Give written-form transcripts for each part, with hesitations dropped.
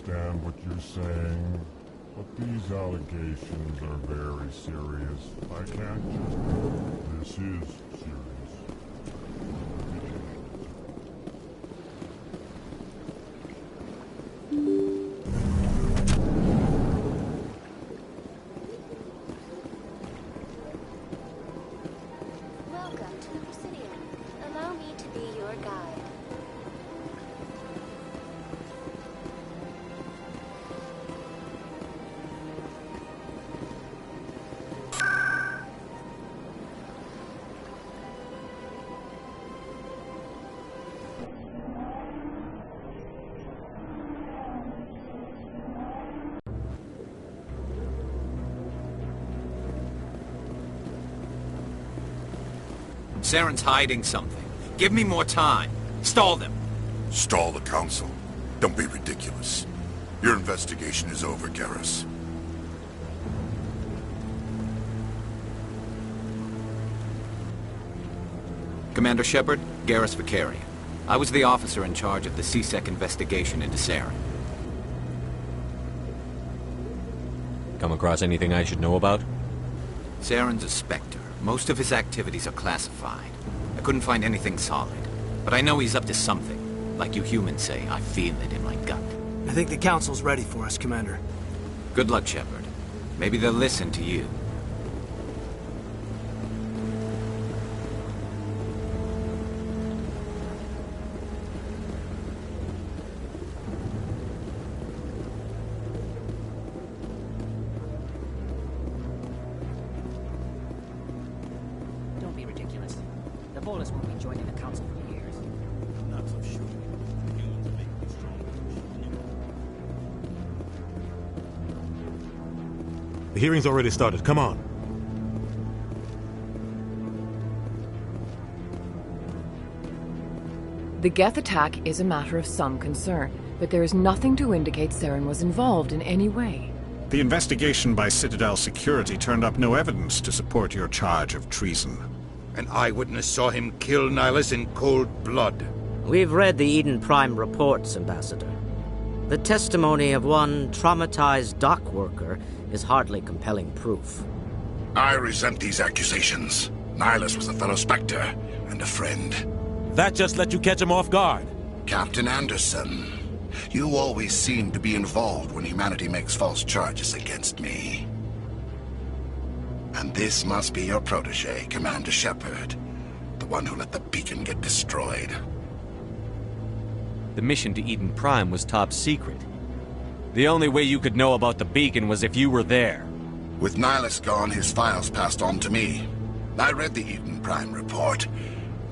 understand what you're saying, but these allegations are very serious. I can't just... This is serious. Welcome to the Presidium. Allow me to be your guide. Saren's hiding something. Give me more time. Stall them. Stall the Council? Don't be ridiculous. Your investigation is over, Garrus. Commander Shepard, Garrus Vakarian. I was the officer in charge of the C-Sec investigation into Saren. Come across anything I should know about? Saren's a Spectre. Most of his activities are classified. I couldn't find anything solid. But I know he's up to something. Like you humans say, I feel it in my gut. I think the Council's ready for us, Commander. Good luck, Shepard. Maybe they'll listen to you. Don't be ridiculous. The Volus won't be joining the Council for years. I'm not so sure. Humans are making me strong. The hearing's already started. Come on. The Geth attack is a matter of some concern, but there is nothing to indicate Saren was involved in any way. The investigation by Citadel Security turned up no evidence to support your charge of treason. An eyewitness saw him kill Nihilus in cold blood. We've read the Eden Prime reports, Ambassador. The testimony of one traumatized dock worker is hardly compelling proof. I resent these accusations. Nihilus was a fellow Spectre and a friend. That just let you catch him off guard. Captain Anderson, you always seem to be involved when humanity makes false charges against me. And this must be your protege, Commander Shepard. The one who let the beacon get destroyed. The mission to Eden Prime was top secret. The only way you could know about the beacon was if you were there. With Nihilus gone, his files passed on to me. I read the Eden Prime report.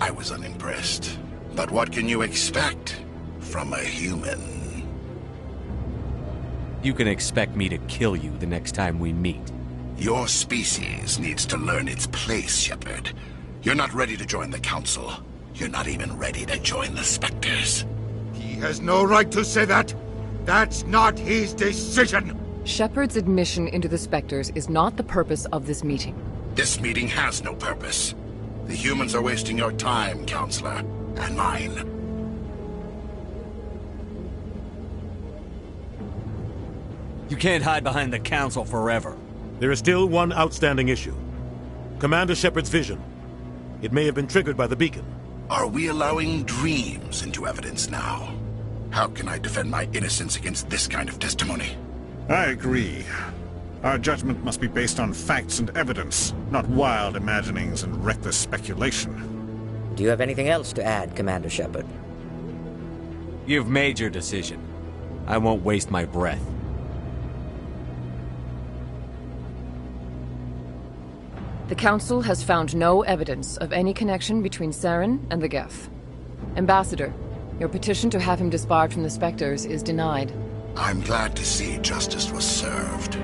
I was unimpressed. But what can you expect from a human? You can expect me to kill you the next time we meet. Your species needs to learn its place, Shepard. You're not ready to join the Council. You're not even ready to join the Spectres. He has no right to say that. That's not his decision. Shepard's admission into the Spectres is not the purpose of this meeting. This meeting has no purpose. The humans are wasting your time, Counselor, and mine. You can't hide behind the Council forever. There is still one outstanding issue. Commander Shepard's vision. It may have been triggered by the beacon. Are we allowing dreams into evidence now? How can I defend my innocence against this kind of testimony? I agree. Our judgment must be based on facts and evidence, not wild imaginings and reckless speculation. Do you have anything else to add, Commander Shepard? You've made your decision. I won't waste my breath. The Council has found no evidence of any connection between Saren and the Geth. Ambassador, your petition to have him disbarred from the Spectres is denied. I'm glad to see justice was served.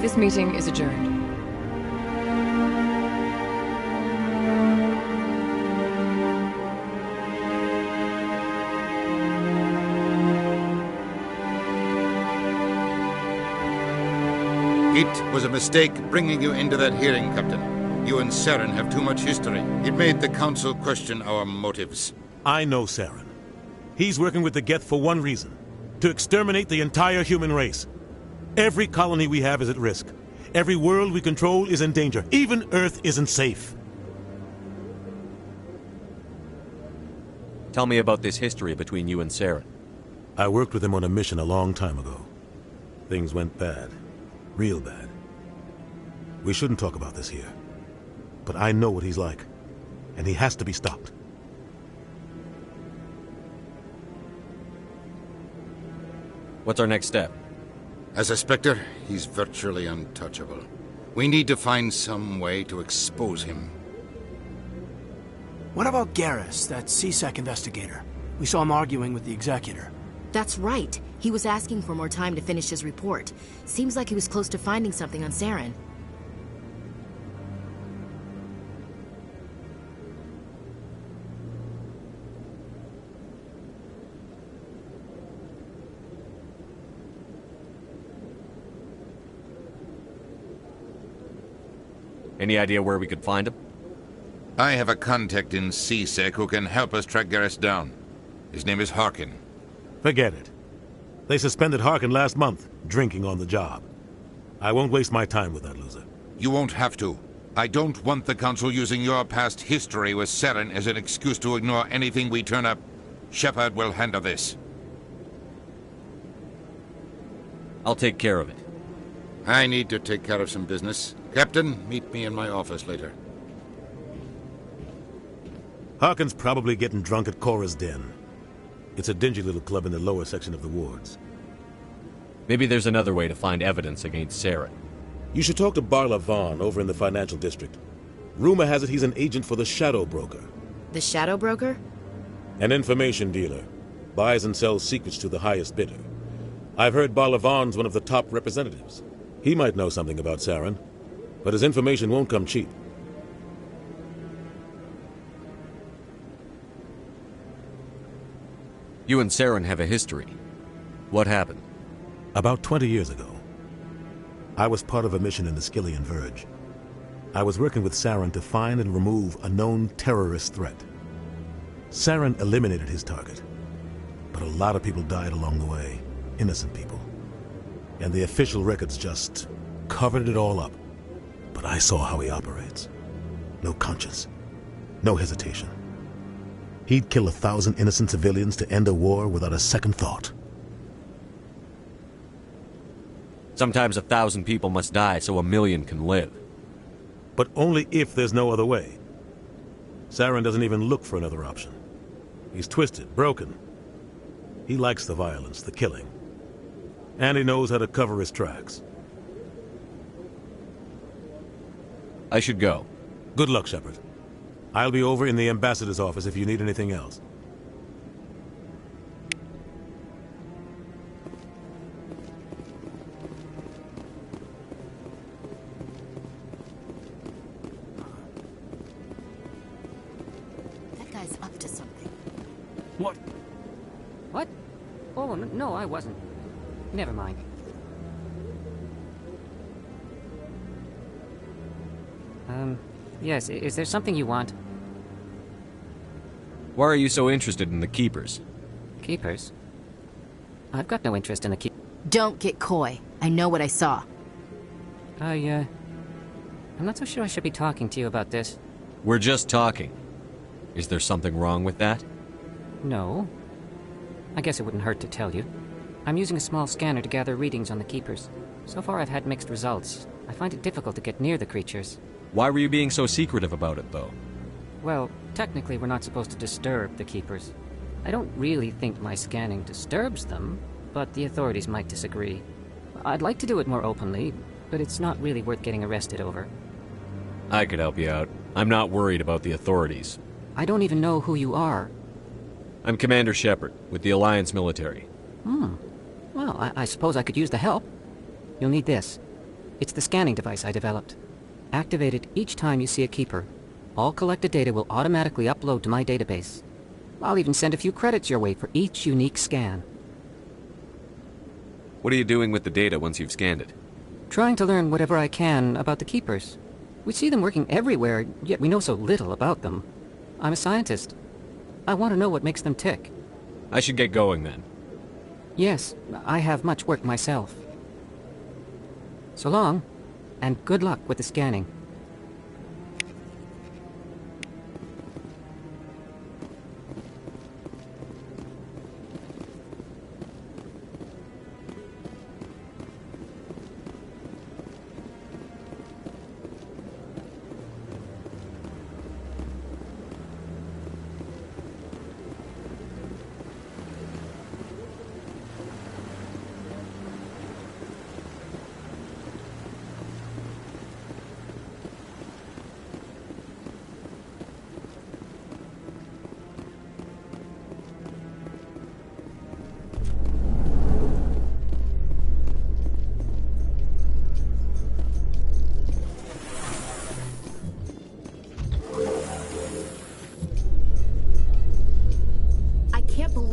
This meeting is adjourned. It was a mistake bringing you into that hearing, Captain. You and Saren have too much history. It made the Council question our motives. I know Saren. He's working with the Geth for one reason. To exterminate the entire human race. Every colony we have is at risk. Every world we control is in danger. Even Earth isn't safe. Tell me about this history between you and Saren. I worked with him on a mission a long time ago. Things went bad. Real bad. We shouldn't talk about this here. But I know what he's like. And he has to be stopped. What's our next step? As a Spectre, he's virtually untouchable. We need to find some way to expose him. What about Garrus, that CSEC investigator? We saw him arguing with the Executor. That's right. He was asking for more time to finish his report. Seems like he was close to finding something on Saren. Any idea where we could find him? I have a contact in CSEC who can help us track Garrus down. His name is Harkin. Forget it. They suspended Harkin last month, drinking on the job. I won't waste my time with that loser. You won't have to. I don't want the Council using your past history with Saren as an excuse to ignore anything we turn up. Shepard will handle this. I'll take care of it. I need to take care of some business. Captain, meet me in my office later. Harkin's probably getting drunk at Cora's Den. It's a dingy little club in the lower section of the wards. Maybe there's another way to find evidence against Saren. You should talk to Barla Vaughn over in the financial district. Rumor has it he's an agent for the Shadow Broker. The Shadow Broker? An information dealer. Buys and sells secrets to the highest bidder. I've heard Barla Vaughn's one of the top representatives. He might know something about Saren, but his information won't come cheap. You and Saren have a history. What happened? About 20 years ago, I was part of a mission in the Skillian Verge. I was working with Saren to find and remove a known terrorist threat. Saren eliminated his target, but a lot of people died along the way, innocent people. And the official records just covered it all up. But I saw how he operates. No conscience, no hesitation. He'd kill 1,000 innocent civilians to end a war without a second thought. Sometimes 1,000 people must die so 1,000,000 can live. But only if there's no other way. Saren doesn't even look for another option. He's twisted, broken. He likes the violence, the killing. And he knows how to cover his tracks. I should go. Good luck, Shepard. I'll be over in the ambassador's office if you need anything else. That guy's up to something. What? What? Oh, no, I wasn't. Never mind. Yes, is there something you want? Why are you so interested in the Keepers? Keepers? I've got no interest in the Keepers. Don't get coy. I know what I saw. I'm not so sure I should be talking to you about this. We're just talking. Is there something wrong with that? No. I guess it wouldn't hurt to tell you. I'm using a small scanner to gather readings on the Keepers. So far I've had mixed results. I find it difficult to get near the creatures. Why were you being so secretive about it, though? Well, technically we're not supposed to disturb the Keepers. I don't really think my scanning disturbs them, but the authorities might disagree. I'd like to do it more openly, but it's not really worth getting arrested over. I could help you out. I'm not worried about the authorities. I don't even know who you are. I'm Commander Shepard, with the Alliance military. Well, I suppose I could use the help. You'll need this. It's the scanning device I developed. Activate it each time you see a Keeper. All collected data will automatically upload to my database. I'll even send a few credits your way for each unique scan. What are you doing with the data once you've scanned it? Trying to learn whatever I can about the Keepers. We see them working everywhere, yet we know so little about them. I'm a scientist. I want to know what makes them tick. I should get going then. Yes, I have much work myself. So long, and good luck with the scanning.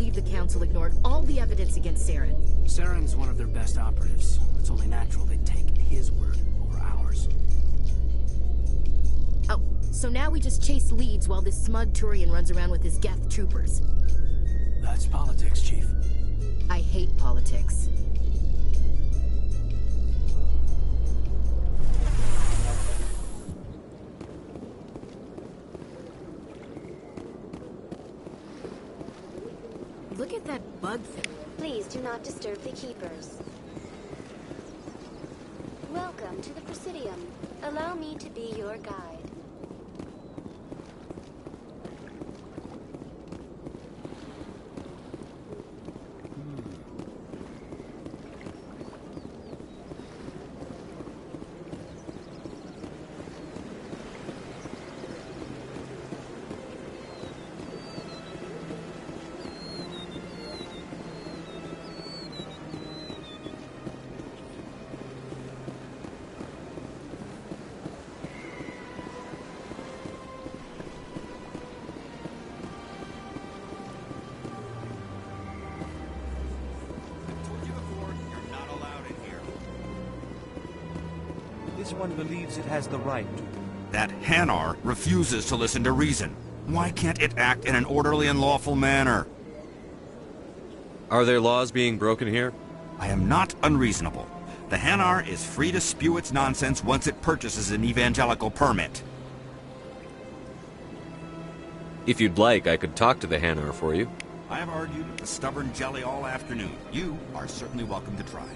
The Council ignored all the evidence against Saren. Saren's one of their best operatives. It's only natural they'd take his word over ours. Oh, so now we just chase leads while this smug Turian runs around with his Geth troopers. That's politics, Chief. I hate politics. Look at that bug thing. Please do not disturb the Keepers. Welcome to the Presidium. Allow me to be your guide. This one believes it has the right to. That Hanar refuses to listen to reason. Why can't it act in an orderly and lawful manner? Are there laws being broken here? I am not unreasonable. The Hanar is free to spew its nonsense once it purchases an evangelical permit. If you'd like, I could talk to the Hanar for you. I have argued with the stubborn jelly all afternoon. You are certainly welcome to try.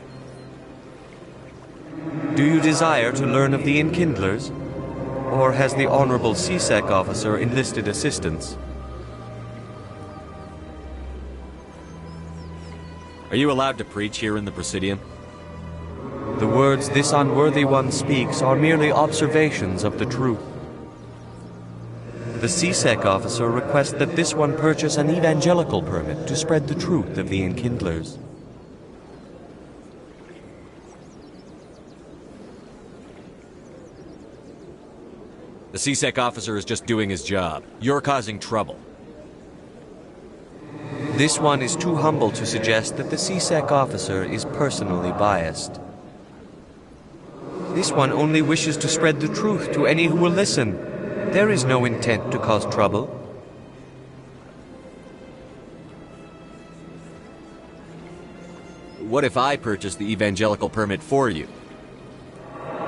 Do you desire to learn of the Enkindlers? Or has the Honorable C-Sec officer enlisted assistance? Are you allowed to preach here in the Presidium? The words this unworthy one speaks are merely observations of the truth. The C-Sec officer requests that this one purchase an evangelical permit to spread the truth of the Enkindlers. The C-Sec officer is just doing his job. You're causing trouble. This one is too humble to suggest that the C-Sec officer is personally biased. This one only wishes to spread the truth to any who will listen. There is no intent to cause trouble. What if I purchase the evangelical permit for you?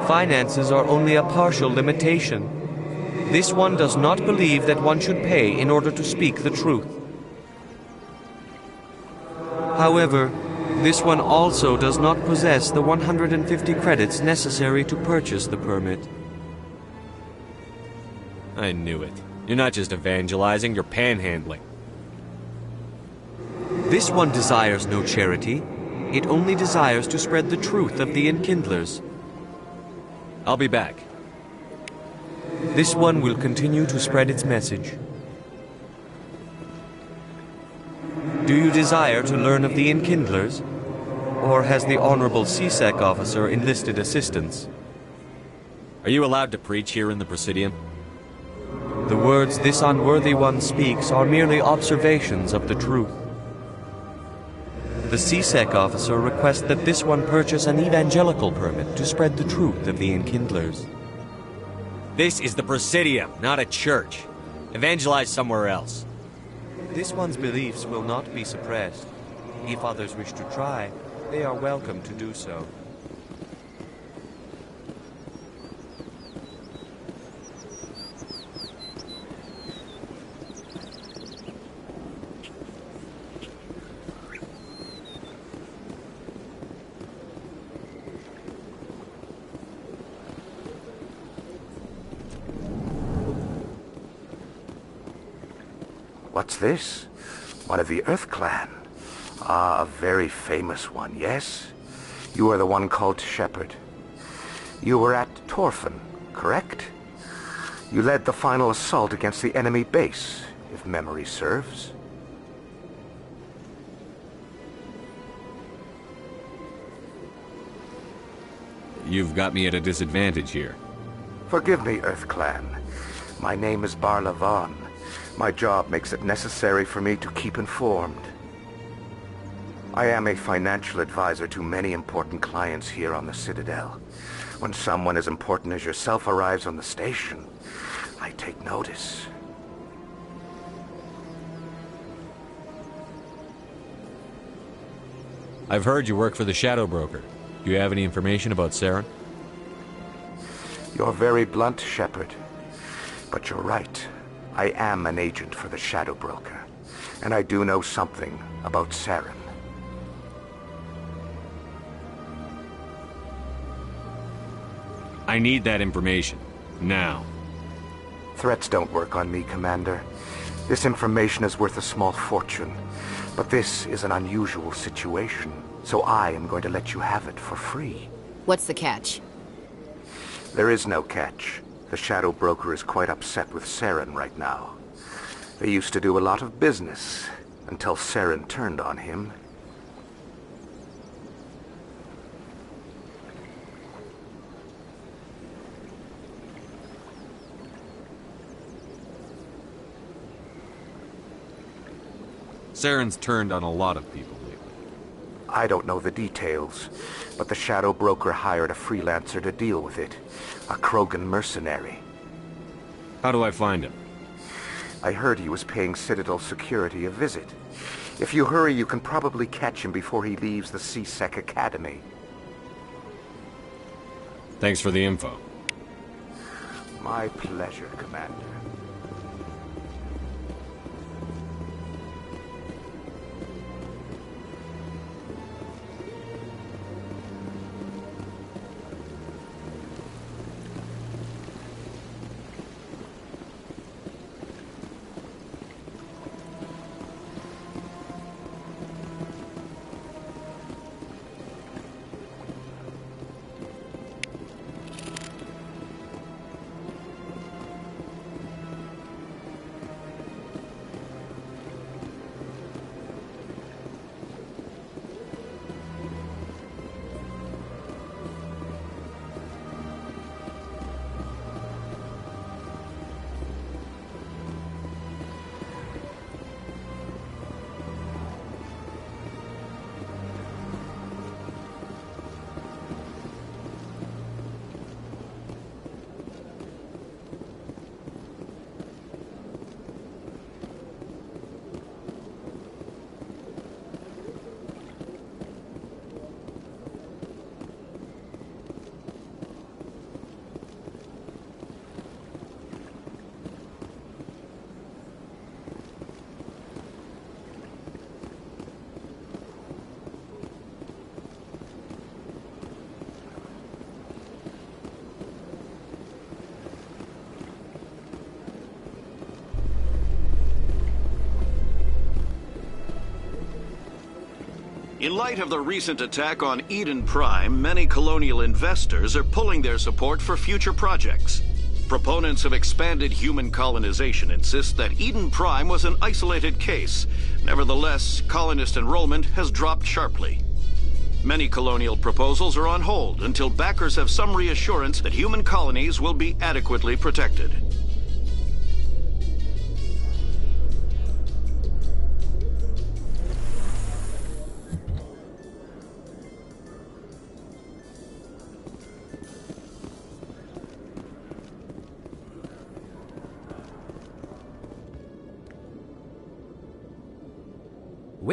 Finances are only a partial limitation. This one does not believe that one should pay in order to speak the truth. However, this one also does not possess the 150 credits necessary to purchase the permit. I knew it. You're not just evangelizing, you're panhandling. This one desires no charity. It only desires to spread the truth of the Enkindlers. I'll be back. This one will continue to spread its message. Do you desire to learn of the Enkindlers? Or has the Honorable C-Sec officer enlisted assistance? Are you allowed to preach here in the Presidium? The words this unworthy one speaks are merely observations of the truth. The C-Sec officer requests that this one purchase an evangelical permit to spread the truth of the Enkindlers. This is the Presidium, not a church. Evangelize somewhere else. This one's beliefs will not be suppressed. If others wish to try, they are welcome to do so. What's this? One of the Earth Clan. Ah, a very famous one, yes? You are the one called Shepard. You were at Torfan, correct? You led the final assault against the enemy base, if memory serves. You've got me at a disadvantage here. Forgive me, Earth Clan. My name is Barla Von. My job makes it necessary for me to keep informed. I am a financial advisor to many important clients here on the Citadel. When someone as important as yourself arrives on the station, I take notice. I've heard you work for the Shadow Broker. Do you have any information about Saren? You're very blunt, Shepard. But you're right. I am an agent for the Shadow Broker, and I do know something about Saren. I need that information. Now. Threats don't work on me, Commander. This information is worth a small fortune, but this is an unusual situation, so I am going to let you have it for free. What's the catch? There is no catch. The Shadow Broker is quite upset with Saren right now. They used to do a lot of business, until Saren turned on him. Saren's turned on a lot of people lately. I don't know the details, but the Shadow Broker hired a freelancer to deal with it. A Krogan mercenary. How do I find him? I heard he was paying Citadel security a visit. If you hurry, you can probably catch him before he leaves the C-Sec Academy. Thanks for the info. My pleasure, Commander. In light of the recent attack on Eden Prime, many colonial investors are pulling their support for future projects. Proponents of expanded human colonization insist that Eden Prime was an isolated case. Nevertheless, colonist enrollment has dropped sharply. Many colonial proposals are on hold until backers have some reassurance that human colonies will be adequately protected.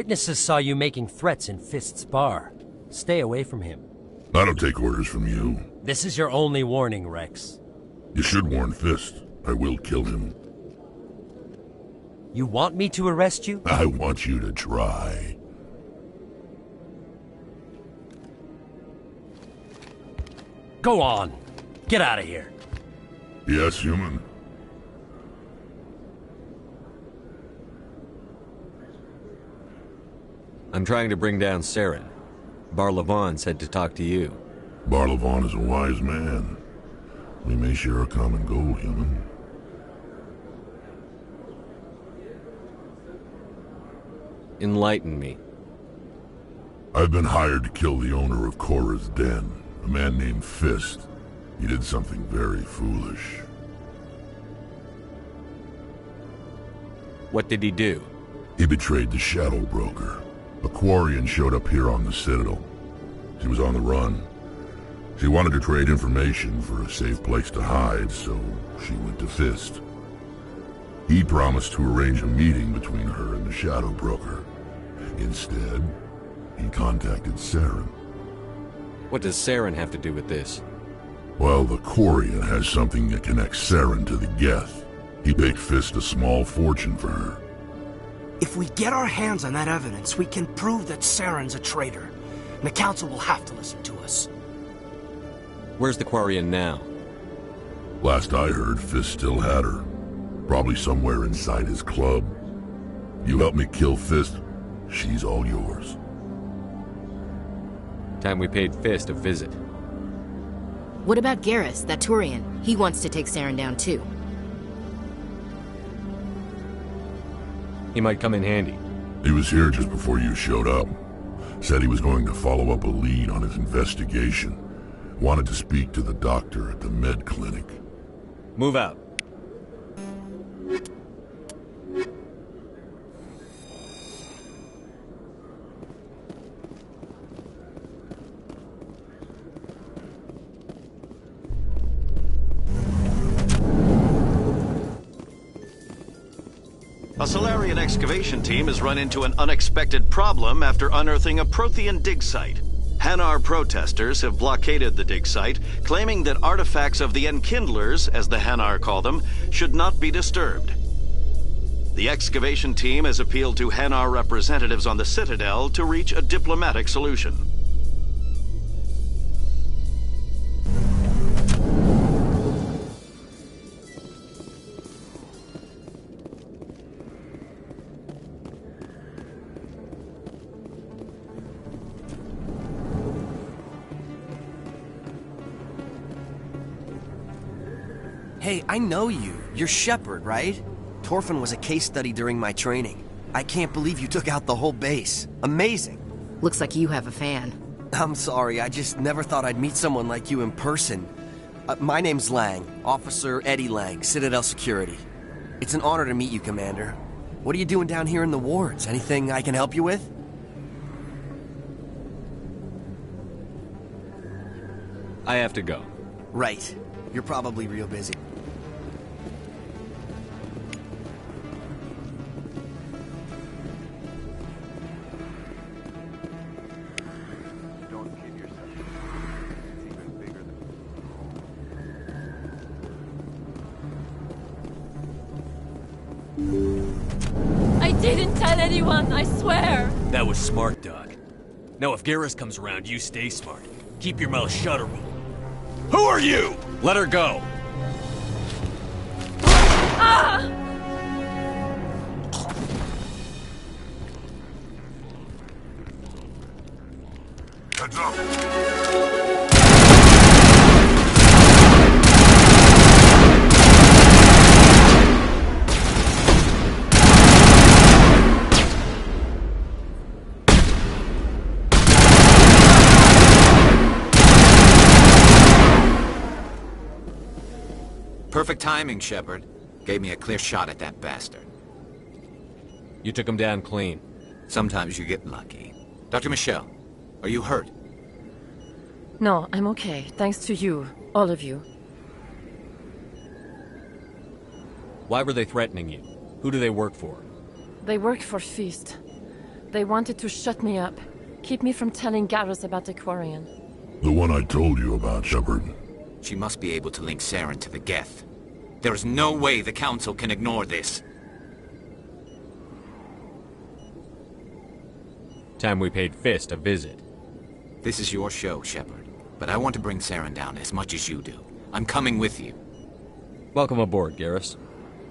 Witnesses saw you making threats in Fist's bar. Stay away from him. I don't take orders from you. This is your only warning, Rex. You should warn Fist. I will kill him. You want me to arrest you? I want you to try. Go on. Get out of here. Yes, human. I'm trying to bring down Saren. Bar-Levon said to talk to you. Bar-Levon is a wise man. We may share a common goal, human. Enlighten me. I've been hired to kill the owner of Korra's Den, a man named Fist. He did something very foolish. What did he do? He betrayed the Shadow Broker. A Quarian showed up here on the Citadel. She was on the run. She wanted to trade information for a safe place to hide, so she went to Fist. He promised to arrange a meeting between her and the Shadow Broker. Instead, he contacted Saren. What does Saren have to do with this? Well, the Quarian has something that connects Saren to the Geth. He paid Fist a small fortune for her. If we get our hands on that evidence, we can prove that Saren's a traitor. And the Council will have to listen to us. Where's the Quarian now? Last I heard, Fist still had her. Probably somewhere inside his club. You help me kill Fist, she's all yours. Time we paid Fist a visit. What about Garrus, that Turian? He wants to take Saren down too. He might come in handy. He was here just before you showed up. Said he was going to follow up a lead on his investigation. Wanted to speak to the doctor at the med clinic. Move out. A Salarian excavation team has run into an unexpected problem after unearthing a Prothean dig site. Hanar protesters have blockaded the dig site, claiming that artifacts of the Enkindlers, as the Hanar call them, should not be disturbed. The excavation team has appealed to Hanar representatives on the Citadel to reach a diplomatic solution. Hey, I know you. You're Shepard, right? Torfin was a case study during my training. I can't believe you took out the whole base. Amazing. Looks like you have a fan. I'm sorry, I just never thought I'd meet someone like you in person. My name's Lang, Officer Eddie Lang, Citadel Security. It's an honor to meet you, Commander. What are you doing down here in the wards? Anything I can help you with? I have to go. Right. You're probably real busy. I didn't tell anyone, I swear! That was smart, Doc. Now if Garrus comes around, you stay smart. Keep your mouth shut or we'll... Who are you? Let her go. Ah! Heads up! Perfect timing, Shepard. Gave me a clear shot at that bastard. You took him down clean. Sometimes you get lucky. Dr. Michelle, are you hurt? No, I'm okay. Thanks to you. All of you. Why were they threatening you? Who do they work for? They work for Fist. They wanted to shut me up. Keep me from telling Garrus about the Quarian. The one I told you about, Shepard. She must be able to link Saren to the Geth. There is no way the Council can ignore this. Time we paid Fist a visit. This is your show, Shepard. But I want to bring Saren down as much as you do. I'm coming with you. Welcome aboard, Garrus.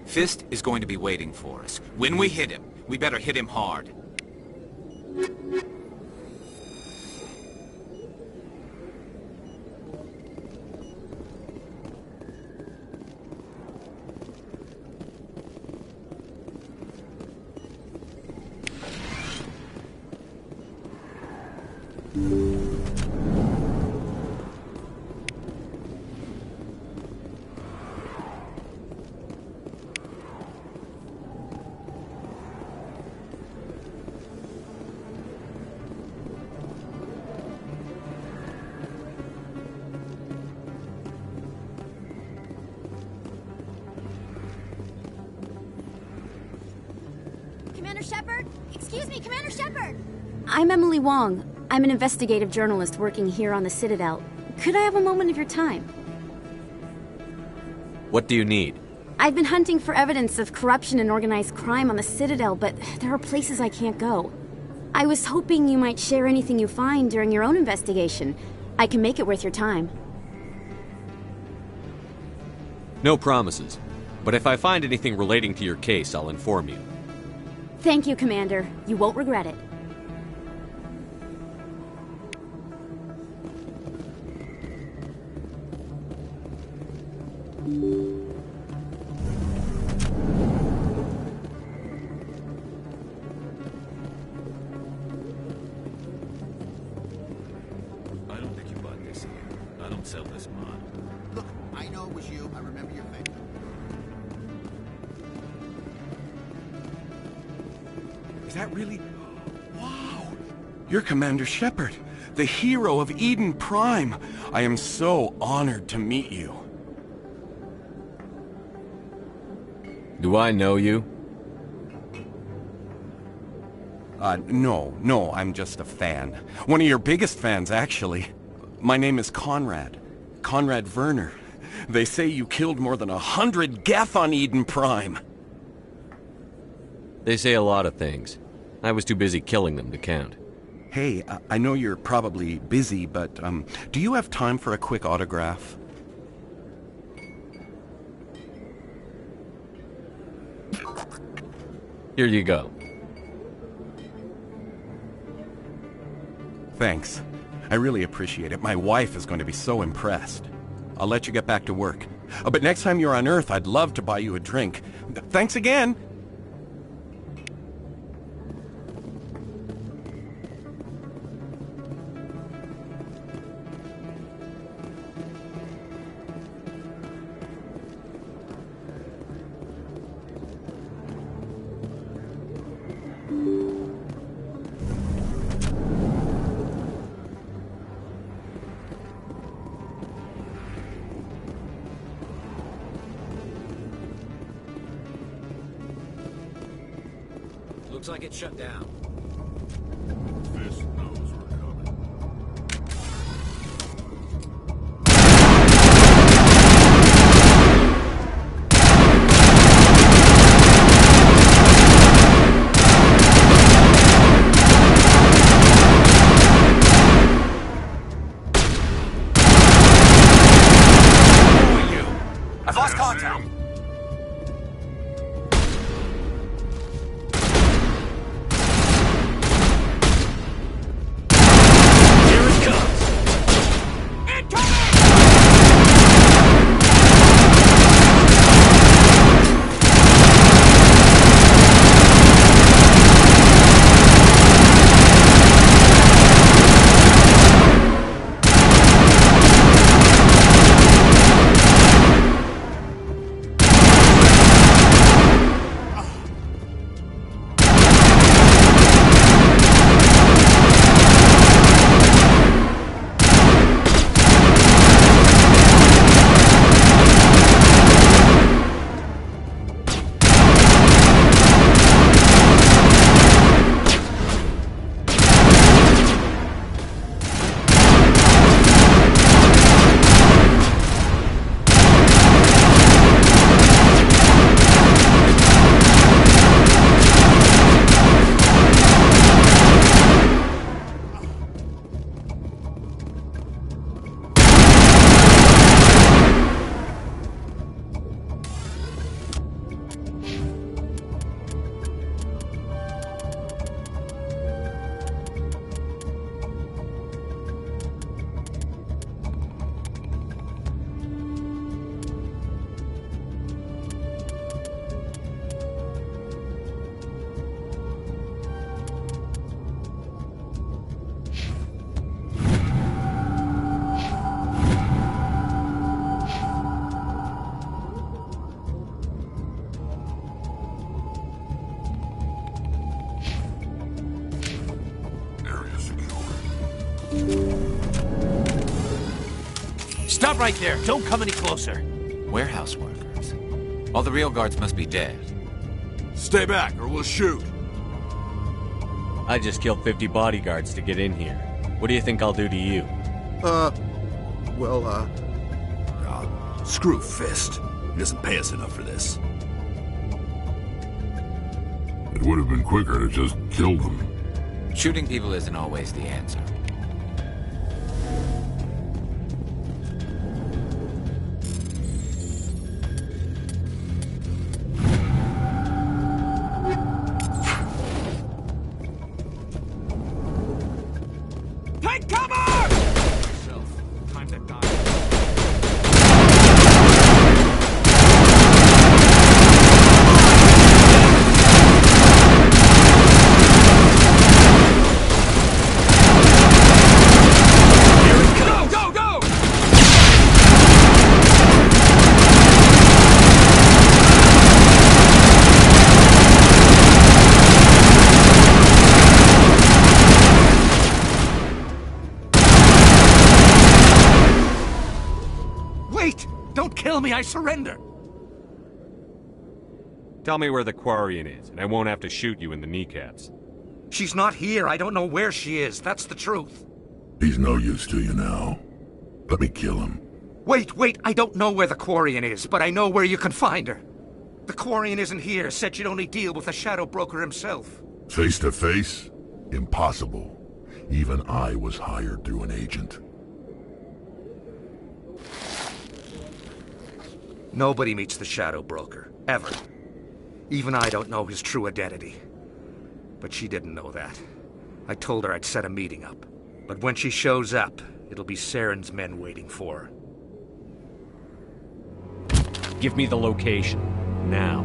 Fist is going to be waiting for us. When we hit him, we better hit him hard. Commander Shepard? Excuse me, Commander Shepard! I'm Emily Wong. I'm an investigative journalist working here on the Citadel. Could I have a moment of your time? What do you need? I've been hunting for evidence of corruption and organized crime on the Citadel, but there are places I can't go. I was hoping you might share anything you find during your own investigation. I can make it worth your time. No promises. But if I find anything relating to your case, I'll inform you. Thank you, Commander. You won't regret it. I don't think you bought this here. I don't sell this mod. Look, I know it was you. I remember your face. Is that really... Wow! You're Commander Shepard, the hero of Eden Prime. I am so honored to meet you. Do I know you? No, I'm just a fan. One of your biggest fans, actually. My name is Conrad. Conrad Werner. They say you killed more than 100 Geth on Eden Prime. They say a lot of things. I was too busy killing them to count. Hey, I know you're probably busy, but do you have time for a quick autograph? Here you go. Thanks. I really appreciate it. My wife is going to be so impressed. I'll let you get back to work. But next time you're on Earth, I'd love to buy you a drink. Thanks again! Looks like it's shut down. Fist knows we're coming. I've lost contact! Stop right there! Don't come any closer! Warehouse workers. All the real guards must be dead. Stay back, or we'll shoot. I just killed 50 bodyguards to get in here. What do you think I'll do to you? Screw Fist. He doesn't pay us enough for this. It would have been quicker to just kill them. Shooting people isn't always the answer. Take cover! Time to die. Wait! Don't kill me, I surrender! Tell me where the Quarian is, and I won't have to shoot you in the kneecaps. She's not here, I don't know where she is, that's the truth. He's no use to you now. Let me kill him. Wait, I don't know where the Quarian is, but I know where you can find her. The Quarian isn't here, said she'd only deal with the Shadow Broker himself. Face to face? Impossible. Even I was hired through an agent. Nobody meets the Shadow Broker, ever. Even I don't know his true identity. But she didn't know that. I told her I'd set a meeting up. But when she shows up, it'll be Saren's men waiting for her. Give me the location. Now.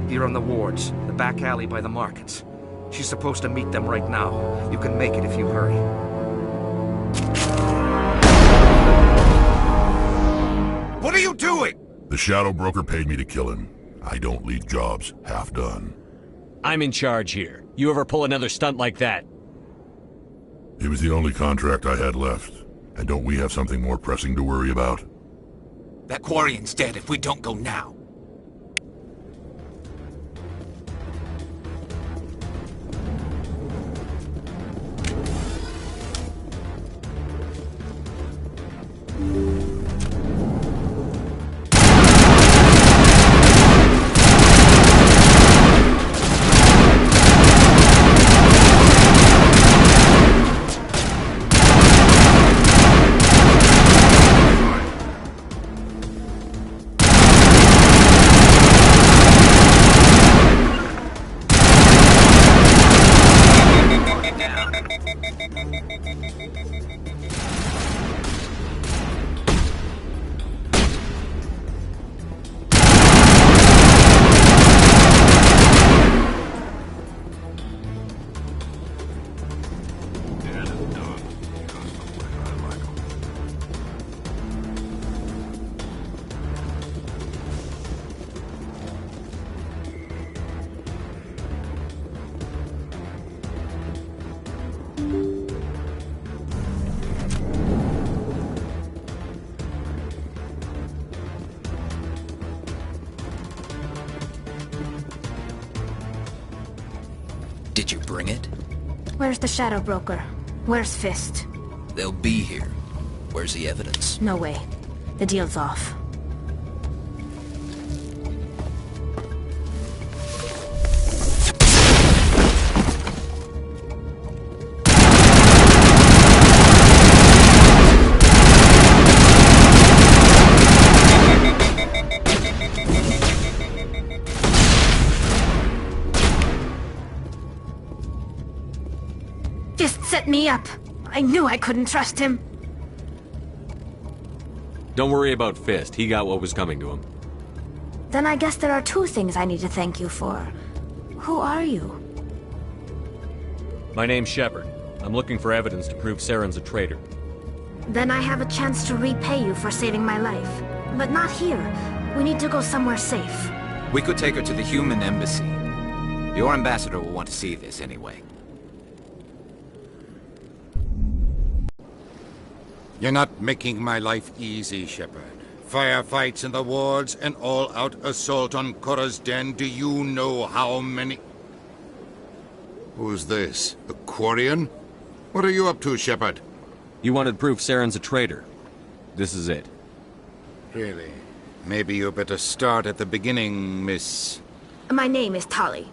Here on the wards, the back alley by the markets. She's supposed to meet them right now. You can make it if you hurry. What are you doing? The Shadow Broker paid me to kill him. I don't leave jobs half done. I'm in charge here. You ever pull another stunt like that? It was the only contract I had left. And don't we have something more pressing to worry about? That Quarian's dead if we don't go now. Did you bring it? Where's the Shadow Broker? Where's Fist? They'll be here. Where's the evidence? No way. The deal's off. Fist set me up. I knew I couldn't trust him. Don't worry about Fist. He got what was coming to him. Then I guess there are two things I need to thank you for. Who are you? My name's Shepard. I'm looking for evidence to prove Saren's a traitor. Then I have a chance to repay you for saving my life. But not here. We need to go somewhere safe. We could take her to the human embassy. Your ambassador will want to see this anyway. You're not making my life easy, Shepard. Firefights in the wards, an all-out assault on Korra's den. Do you know how many... Who's this? A Quarian? What are you up to, Shepard? You wanted proof Saren's a traitor. This is it. Really? Maybe you better start at the beginning, Miss... My name is Tali.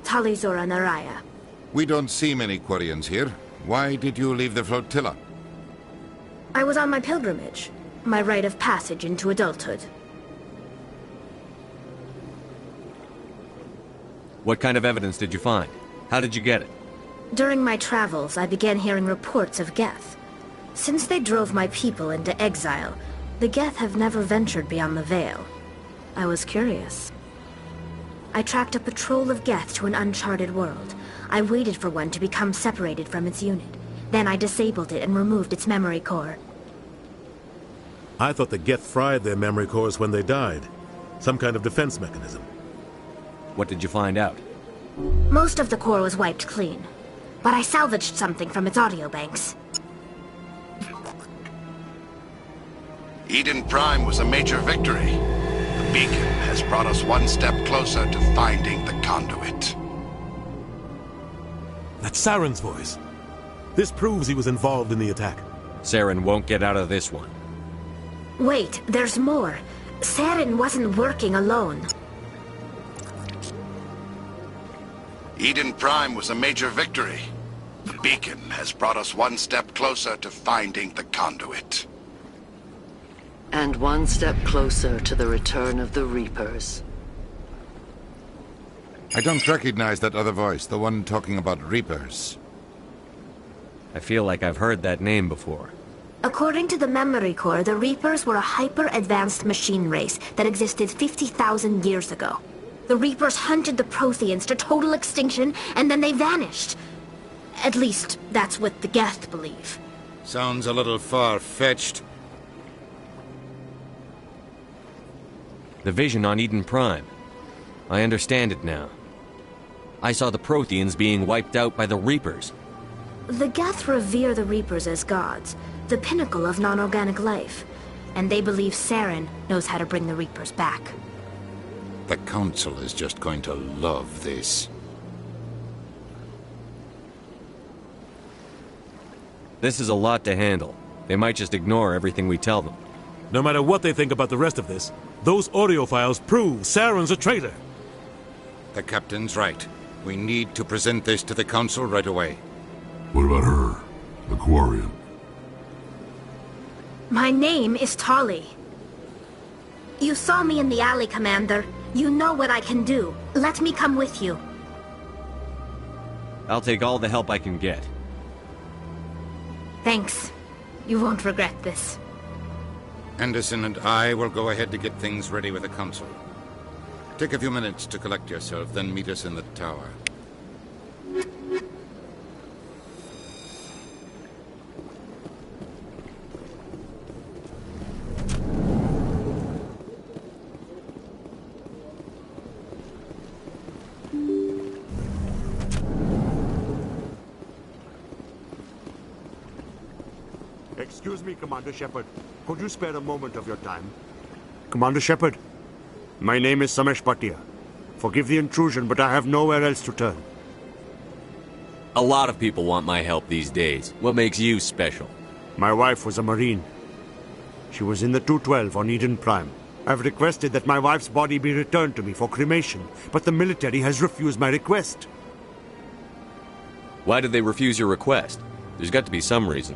Tali Zora Naraya. We don't see many Quarians here. Why did you leave the flotilla? I was on my pilgrimage. My rite of passage into adulthood. What kind of evidence did you find? How did you get it? During my travels, I began hearing reports of Geth. Since they drove my people into exile, the Geth have never ventured beyond the Veil. I was curious. I tracked a patrol of Geth to an uncharted world. I waited for one to become separated from its unit. Then I disabled it and removed its memory core. I thought the Geth fried their memory cores when they died. Some kind of defense mechanism. What did you find out? Most of the core was wiped clean. But I salvaged something from its audio banks. Eden Prime was a major victory. The beacon has brought us one step closer to finding the conduit. That's Saren's voice. This proves he was involved in the attack. Saren won't get out of this one. Wait, there's more. Saren wasn't working alone. Eden Prime was a major victory. The beacon has brought us one step closer to finding the conduit. And one step closer to the return of the Reapers. I don't recognize that other voice, the one talking about Reapers. I feel like I've heard that name before. According to the memory core, the Reapers were a hyper-advanced machine race that existed 50,000 years ago. The Reapers hunted the Protheans to total extinction, and then they vanished. At least, that's what the Geth believe. Sounds a little far-fetched. The vision on Eden Prime. I understand it now. I saw the Protheans being wiped out by the Reapers. The Geth revere the Reapers as gods, the pinnacle of non-organic life. And they believe Saren knows how to bring the Reapers back. The Council is just going to love this. This is a lot to handle. They might just ignore everything we tell them. No matter what they think about the rest of this, those audio files prove Saren's a traitor. The Captain's right. We need to present this to the Council right away. What about her? The Quarian? My name is Tali. You saw me in the alley, Commander. You know what I can do. Let me come with you. I'll take all the help I can get. Thanks. You won't regret this. Anderson and I will go ahead to get things ready with the Council. Take a few minutes to collect yourself, then meet us in the tower. Excuse me, Commander Shepard. Could you spare a moment of your time? Commander Shepard, my name is Samesh Bhatia. Forgive the intrusion, but I have nowhere else to turn. A lot of people want my help these days. What makes you special? My wife was a Marine. She was in the 212 on Eden Prime. I've requested that my wife's body be returned to me for cremation, but the military has refused my request. Why did they refuse your request? There's got to be some reason.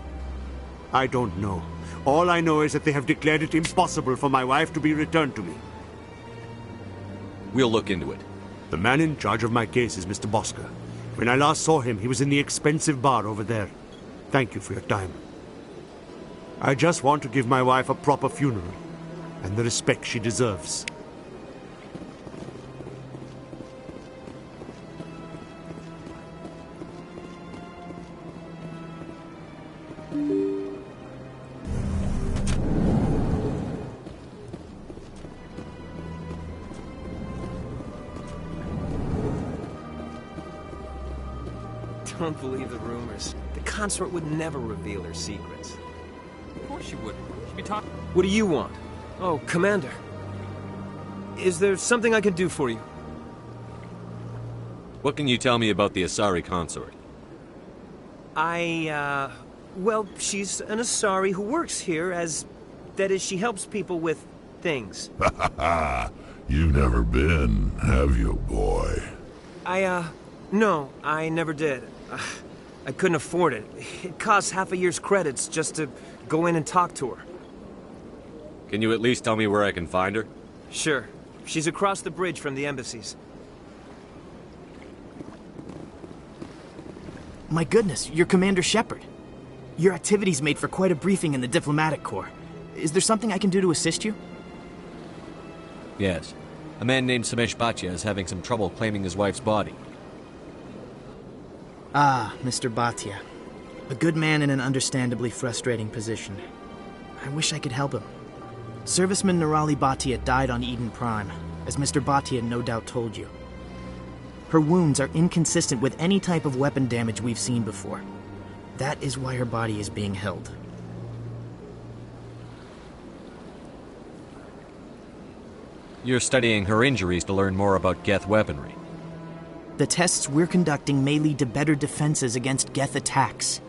I don't know. All I know is that they have declared it impossible for my wife to be returned to me. We'll look into it. The man in charge of my case is Mr. Bosker. When I last saw him, he was in the expensive bar over there. Thank you for your time. I just want to give my wife a proper funeral, and the respect she deserves. Don't believe the rumors. The consort would never reveal her secrets. course you would. She'd be talking. What do you want? Oh, Commander. Is there something I can do for you? What can you tell me about the Asari consort? Well, she's an Asari who works here that is, she helps people with things. You've never been, have you, boy? No, I never did. I couldn't afford it. It costs half a year's credits just to go in and talk to her. Can you at least tell me where I can find her? Sure. She's across the bridge from the embassies. My goodness, you're Commander Shepard. Your activities made for quite a briefing in the Diplomatic Corps. Is there something I can do to assist you? Yes. A man named Samesh Bhatia is having some trouble claiming his wife's body. Ah, Mr. Bhatia. A good man in an understandably frustrating position. I wish I could help him. Serviceman Nirali Bhatia died on Eden Prime, as Mr. Bhatia no doubt told you. Her wounds are inconsistent with any type of weapon damage we've seen before. That is why her body is being held. You're studying her injuries to learn more about Geth weaponry. The tests we're conducting may lead to better defenses against Geth attacks.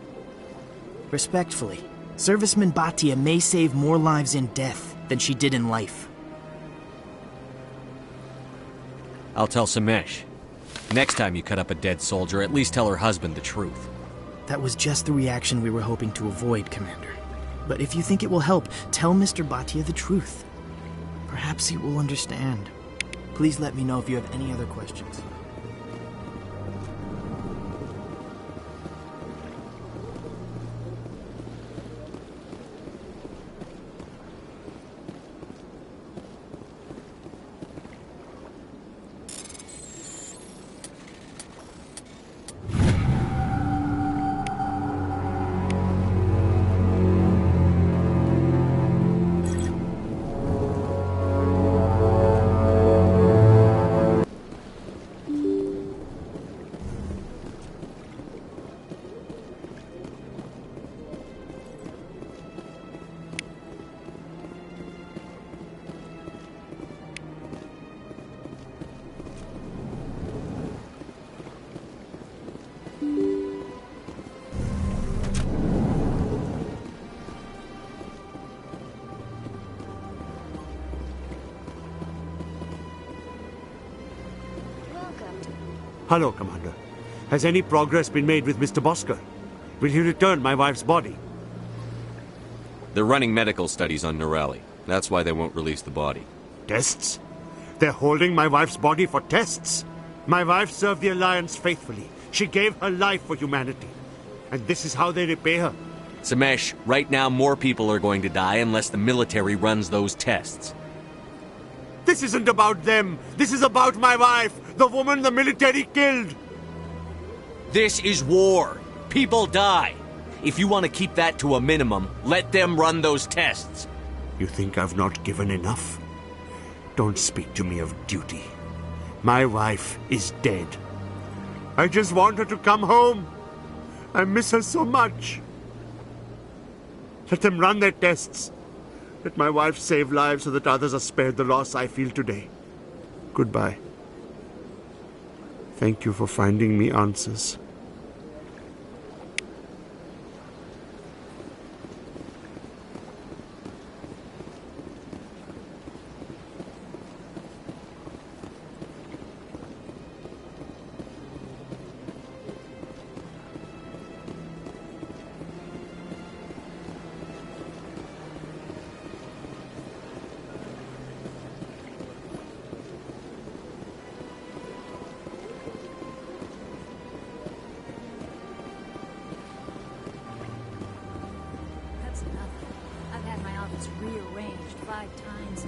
Respectfully, Serviceman Bhatia may save more lives in death than she did in life. I'll tell Samesh. Next time you cut up a dead soldier, at least tell her husband the truth. That was just the reaction we were hoping to avoid, Commander. But if you think it will help, tell Mr. Bhatia the truth. Perhaps he will understand. Please let me know if you have any other questions. Hello, Commander. Has any progress been made with Mr. Bosker? Will he return my wife's body? They're running medical studies on Nirali. That's why they won't release the body. Tests? They're holding my wife's body for tests? My wife served the Alliance faithfully. She gave her life for humanity. And this is how they repay her. Samesh, right now more people are going to die unless the military runs those tests. This isn't about them. This is about my wife, the woman the military killed. This is war. People die. If you want to keep that to a minimum, let them run those tests. You think I've not given enough? Don't speak to me of duty. My wife is dead. I just want her to come home. I miss her so much. Let them run their tests. Let my wife save lives so that others are spared the loss I feel today. Goodbye. Thank you for finding me answers. Rearranged 5 times.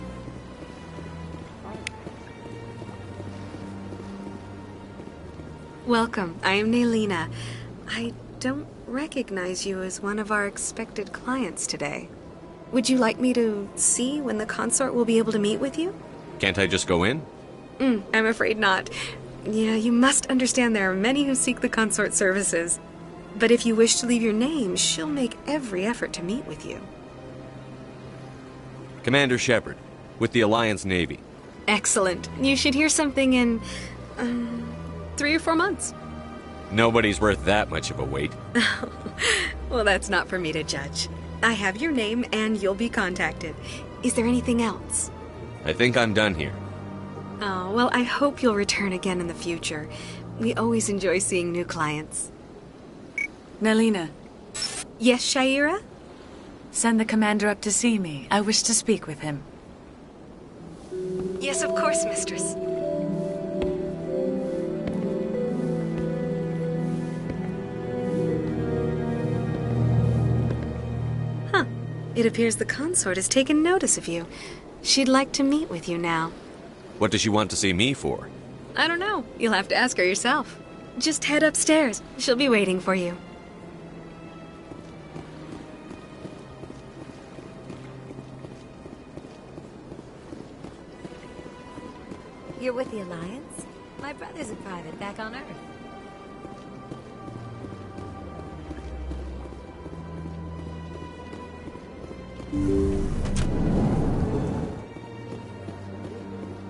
Welcome. I am Naylina. I don't recognize you as one of our expected clients today. Would you like me to see when the consort will be able to meet with you? Can't I just go in? I'm afraid not. Yeah, you must understand there are many who seek the consort services. But if you wish to leave your name, she'll make every effort to meet with you. Commander Shepard, with the Alliance Navy. Excellent. You should hear something in 3 or 4 months. Nobody's worth that much of a wait. Well, that's not for me to judge. I have your name and you'll be contacted. Is there anything else? I think I'm done here. Oh, well, I hope you'll return again in the future. We always enjoy seeing new clients. Nalina. Yes, Shaira? Send the commander up to see me. I wish to speak with him. Yes, of course, mistress. Huh. It appears the consort has taken notice of you. She'd like to meet with you now. What does she want to see me for? I don't know. You'll have to ask her yourself. Just head upstairs. She'll be waiting for you. You're with the Alliance? My brother's a private back on Earth.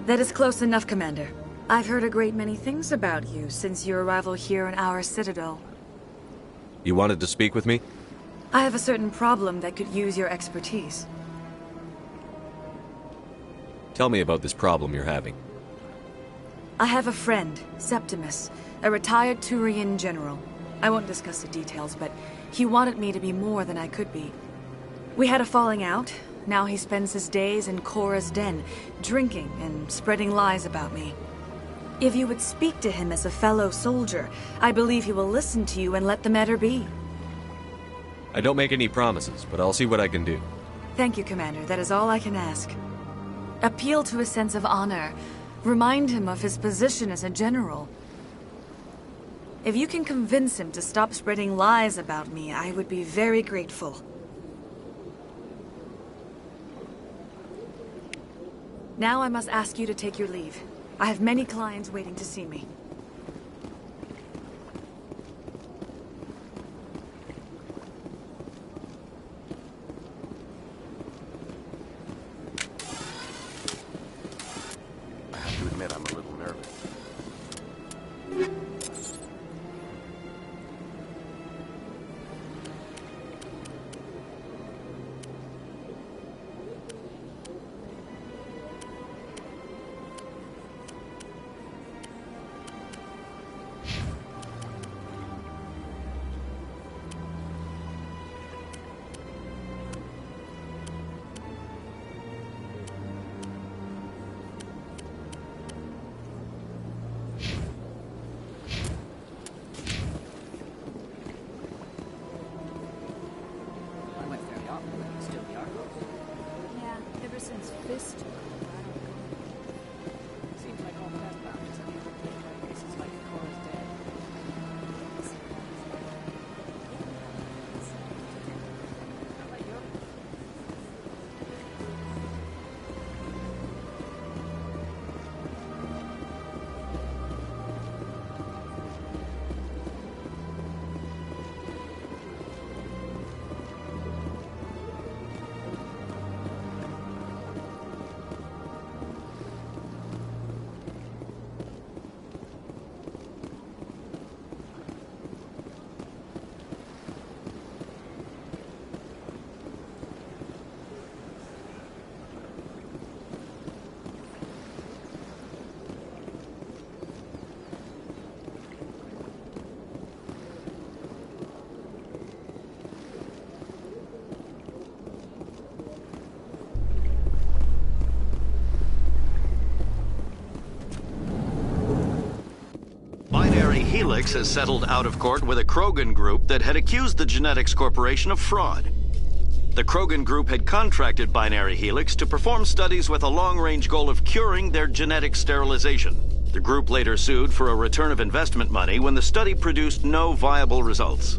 That is close enough, Commander. I've heard a great many things about you since your arrival here in our Citadel. You wanted to speak with me? I have a certain problem that could use your expertise. Tell me about this problem you're having. I have a friend, Septimus, a retired Turian general. I won't discuss the details, but he wanted me to be more than I could be. We had a falling out. Now he spends his days in Korra's den, drinking and spreading lies about me. If you would speak to him as a fellow soldier, I believe he will listen to you and let the matter be. I don't make any promises, but I'll see what I can do. Thank you, Commander. That is all I can ask. Appeal to his sense of honor. Remind him of his position as a general. If you can convince him to stop spreading lies about me, I would be very grateful. Now I must ask you to take your leave. I have many clients waiting to see me. I have to admit, I'm a little nervous. Helix has settled out of court with a Krogan group that had accused the Genetics Corporation of fraud. The Krogan group had contracted Binary Helix to perform studies with a long-range goal of curing their genetic sterilization. The group later sued for a return of investment money when the study produced no viable results.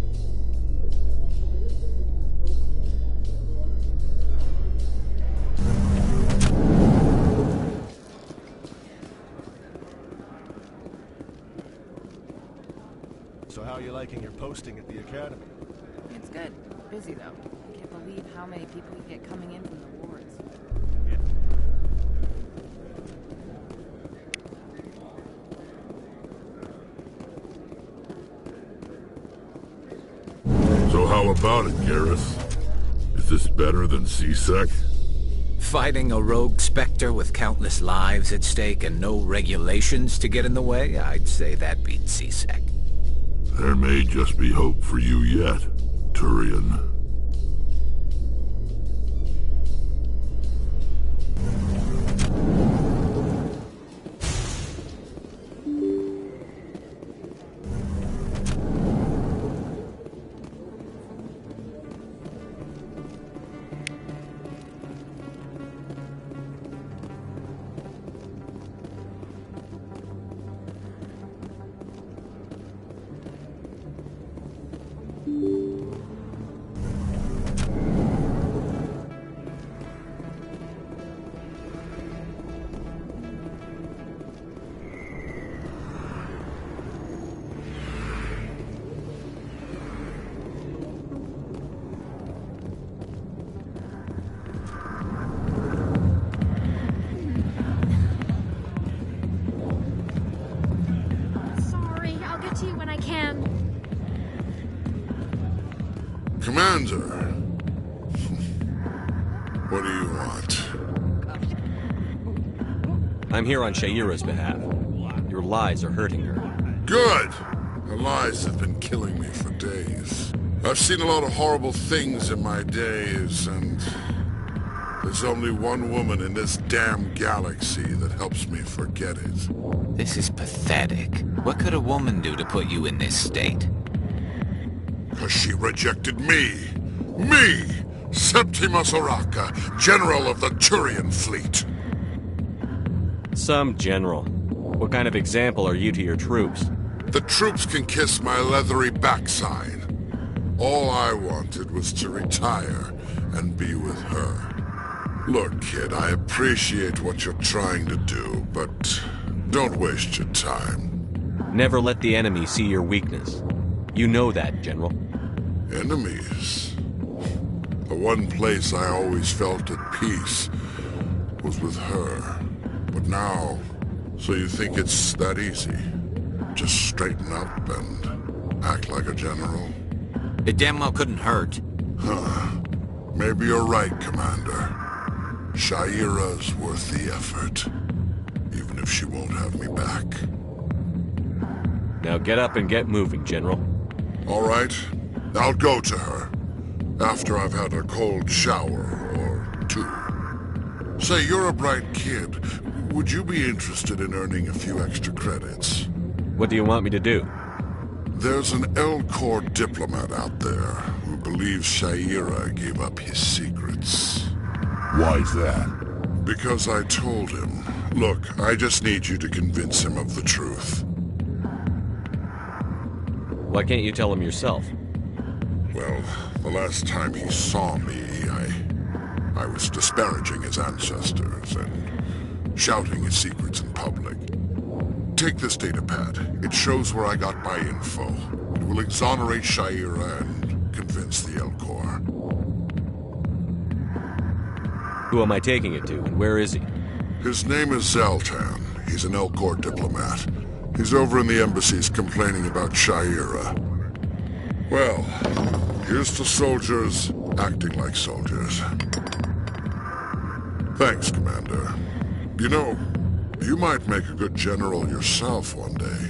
So how are you liking your posting at the Academy? It's good. Busy, though. I can't believe how many people you get coming in from the wards. How about it, Garrus? Is this better than C-Sec? Fighting a rogue Spectre with countless lives at stake and no regulations to get in the way? I'd say that beats C-Sec. There may just be hope for you yet, Turian. Commander, what do you want? I'm here on Sha'ira's behalf. Your lies are hurting her. Good! Her lies have been killing me for days. I've seen a lot of horrible things in my days, and there's only one woman in this damn galaxy that helps me forget it. This is pathetic. What could a woman do to put you in this state? Because she rejected me! Me! Septimus Oraka, General of the Turian Fleet! Some general. What kind of example are you to your troops? The troops can kiss my leathery backside. All I wanted was to retire and be with her. Look, kid, I appreciate what you're trying to do, but don't waste your time. Never let the enemy see your weakness. You know that, General. Enemies? The one place I always felt at peace was with her. But now, so you think it's that easy? Just straighten up and act like a general? It damn well couldn't hurt. Huh. Maybe you're right, Commander. Sha'ira's worth the effort. Even if she won't have me back. Now get up and get moving, General. All right. I'll go to her. After I've had a cold shower or two. Say, you're a bright kid. Would you be interested in earning a few extra credits? What do you want me to do? There's an Elcor diplomat out there who believes Sha'ira gave up his secrets. Why's that? Because I told him. Look, I just need you to convince him of the truth. Why can't you tell him yourself? Well, the last time he saw me, I was disparaging his ancestors and shouting his secrets in public. Take this datapad. It shows where I got my info. It will exonerate Sha'ira and convince the Elcor. Who am I taking it to, and where is he? His name is Zaltan. He's an Elcor diplomat. He's over in the embassies complaining about Sha'ira. Well, here's to soldiers acting like soldiers. Thanks, Commander. You know, you might make a good general yourself one day.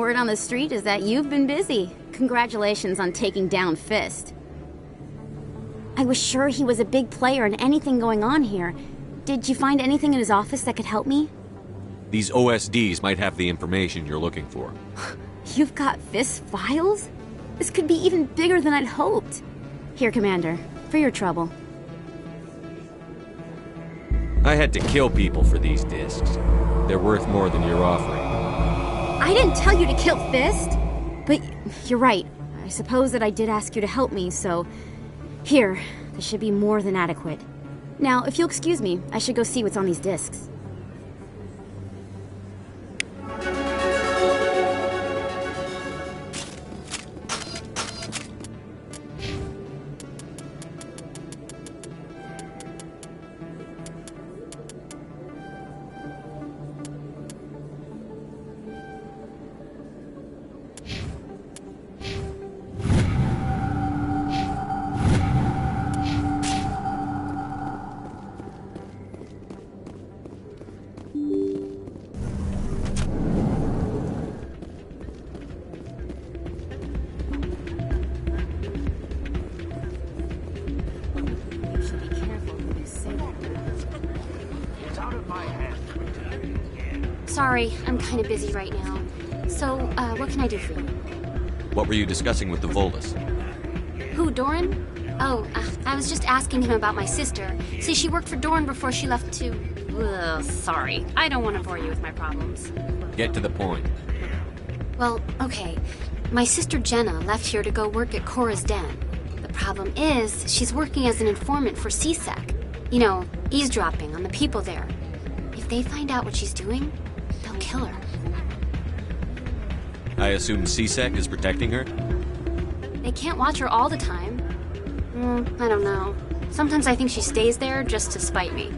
Word on the street is that you've been busy. Congratulations on taking down Fist. I was sure he was a big player in anything going on here. Did you find anything in his office that could help me? These OSDs might have the information you're looking for. You've got Fist's files? This could be even bigger than I'd hoped. Here, Commander, for your trouble. I had to kill people for these discs. They're worth more than you're offering. I didn't tell you to kill Fist! But you're right. I suppose that I did ask you to help me, so... Here, this should be more than adequate. Now, if you'll excuse me, I should go see what's on these discs. Sorry, I'm kind of busy right now. So, what can I do for you? What were you discussing with the Volus? Who, Doran? Oh, I was just asking him about my sister. See, she worked for Doran before she left to... Ugh, sorry. I don't want to bore you with my problems. Get to the point. Well, okay. My sister Jenna left here to go work at Cora's Den. The problem is, she's working as an informant for CSEC. You know, eavesdropping on the people there. If they find out what she's doing, they'll kill her. I assume CSEC is protecting her? They can't watch her all the time. I don't know. Sometimes I think she stays there just to spite me.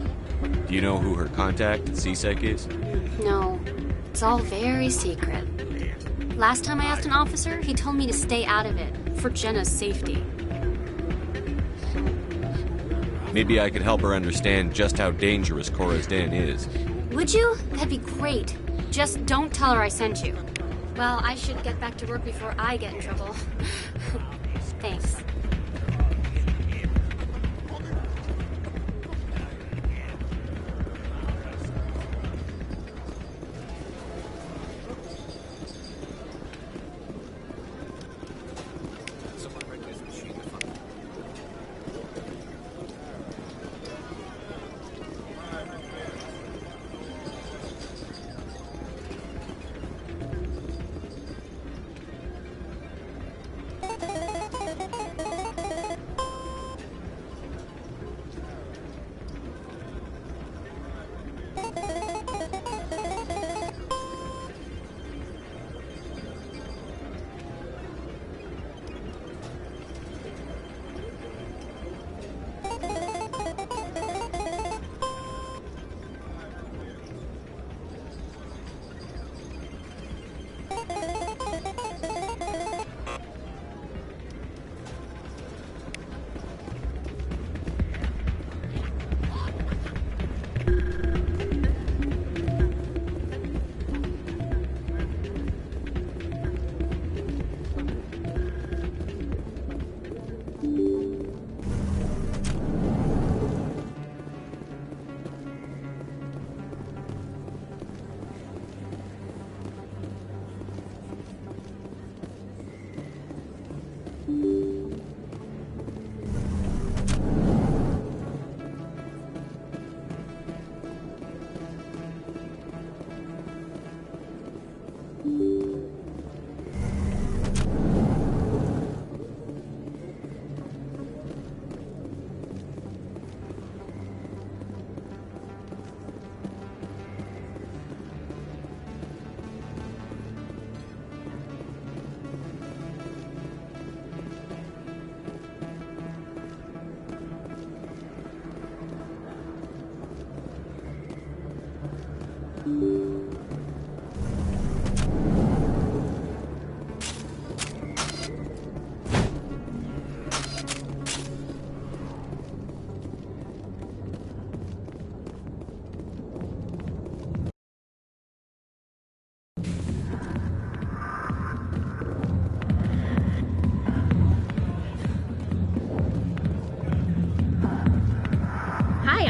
Do you know who her contact at CSEC is? No. It's all very secret. Last time I asked an officer, he told me to stay out of it, for Jenna's safety. Maybe I could help her understand just how dangerous Cora's Den is. Would you? That'd be great. Just don't tell her I sent you. Well, I should get back to work before I get in trouble. Thanks.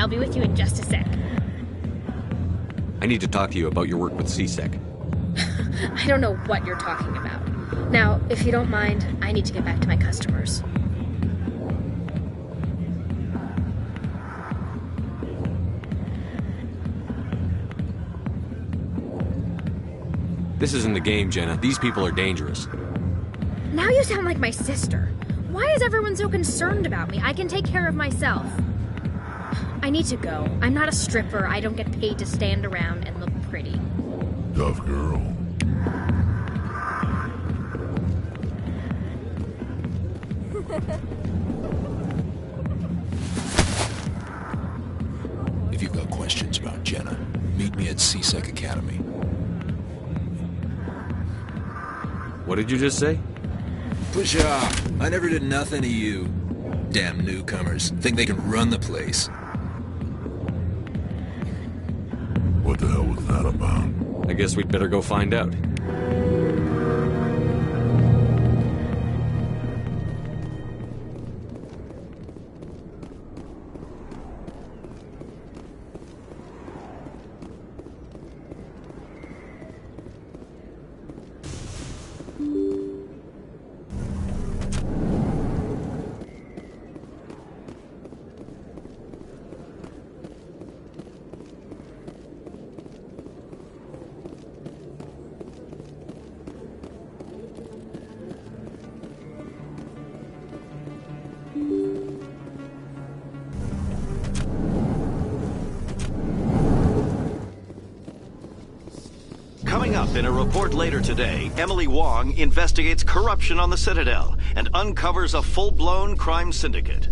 I'll be with you in just a sec. I need to talk to you about your work with CSEC. I don't know what you're talking about. Now, if you don't mind, I need to get back to my customers. This isn't a game, Jenna. These people are dangerous. Now you sound like my sister. Why is everyone so concerned about me? I can take care of myself. I need to go. I'm not a stripper. I don't get paid to stand around and look pretty. Tough girl. If you've got questions about Jenna, meet me at CSEC Academy. What did you just say? Push off. I never did nothing to you. Damn newcomers. Think they can run the place. What the hell was that about? I guess we'd better go find out. Coming up in a report later today, Emily Wong investigates corruption on the Citadel and uncovers a full-blown crime syndicate.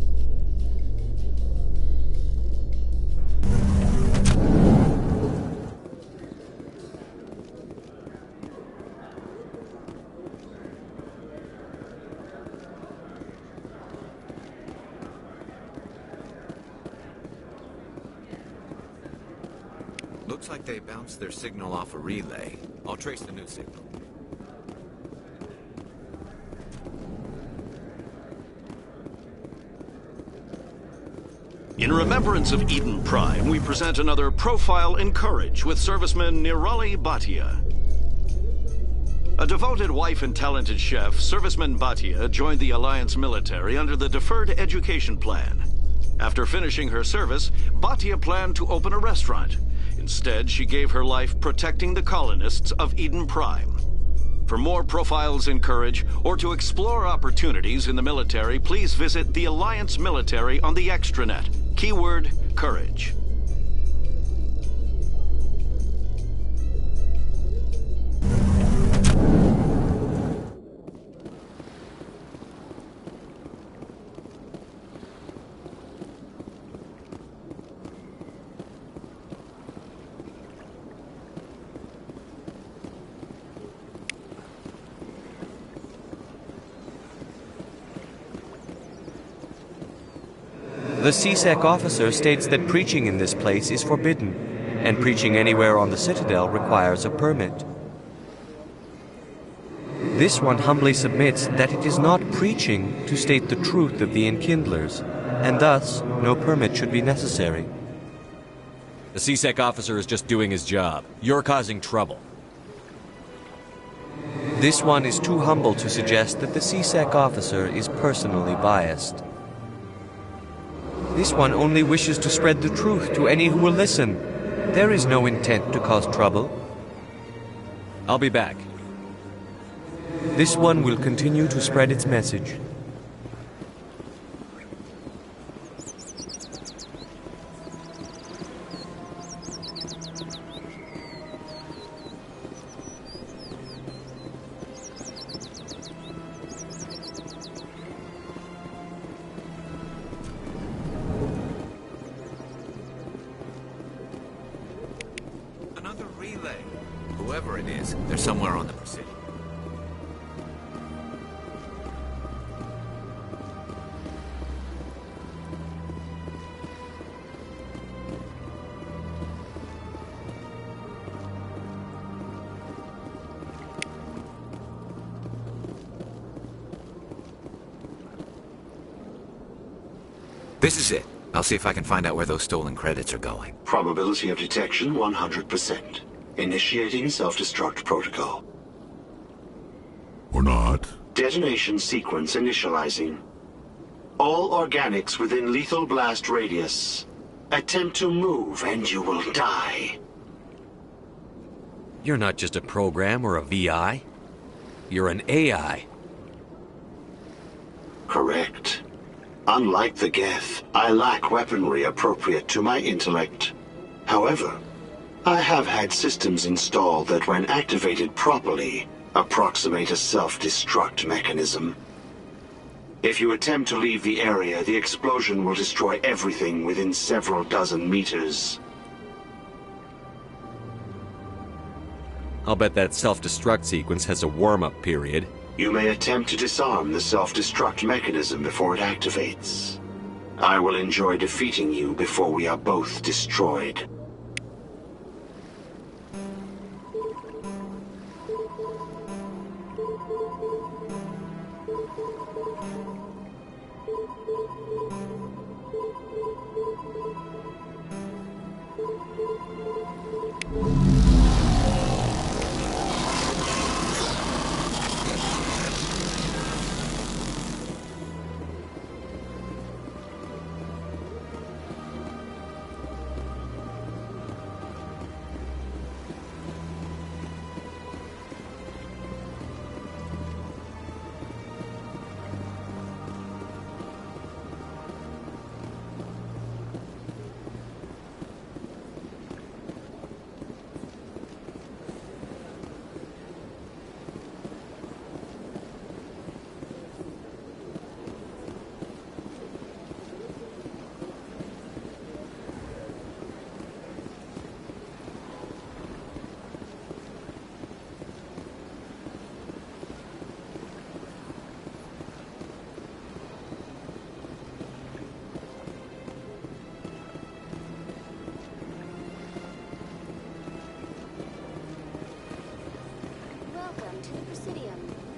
Looks like they bounced their signal off a relay. I'll trace the new signal. In remembrance of Eden Prime, we present another Profile in Courage with serviceman Nirali Bhatia. A devoted wife and talented chef, Serviceman Bhatia joined the Alliance military under the Deferred Education Plan. After finishing her service, Bhatia planned to open a restaurant. Instead, she gave her life protecting the colonists of Eden Prime. For more Profiles in Courage, or to explore opportunities in the military, please visit the Alliance Military on the extranet. Keyword, Courage. The CSEC officer states that preaching in this place is forbidden, and preaching anywhere on the Citadel requires a permit. This one humbly submits that it is not preaching to state the truth of the Enkindlers, and thus no permit should be necessary. The CSEC officer is just doing his job. You're causing trouble. This one is too humble to suggest that the CSEC officer is personally biased. This one only wishes to spread the truth to any who will listen. There is no intent to cause trouble. I'll be back. This one will continue to spread its message. Another relay. Whoever it is, they're somewhere on the Presidium. This is it. I'll see if I can find out where those stolen credits are going. Probability of detection 100%. Initiating self-destruct protocol. Or not. Detonation sequence initializing. All organics within lethal blast radius. Attempt to move and you will die. You're not just a program or a VI. You're an AI. Correct. Unlike the Geth, I lack weaponry appropriate to my intellect. However, I have had systems installed that when activated properly, approximate a self-destruct mechanism. If you attempt to leave the area, the explosion will destroy everything within several dozen meters. I'll bet that self-destruct sequence has a warm-up period. You may attempt to disarm the self-destruct mechanism before it activates. I will enjoy defeating you before we are both destroyed.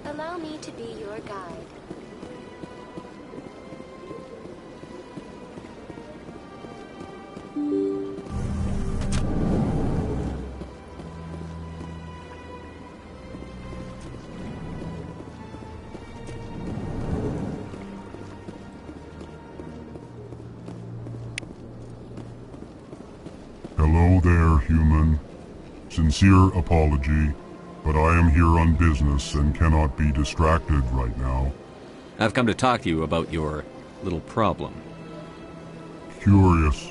Allow me to be your guide. Hello there, human. Sincere apology, but I am here on business and cannot be distracted right now. I've come to talk to you about your little problem. Curious.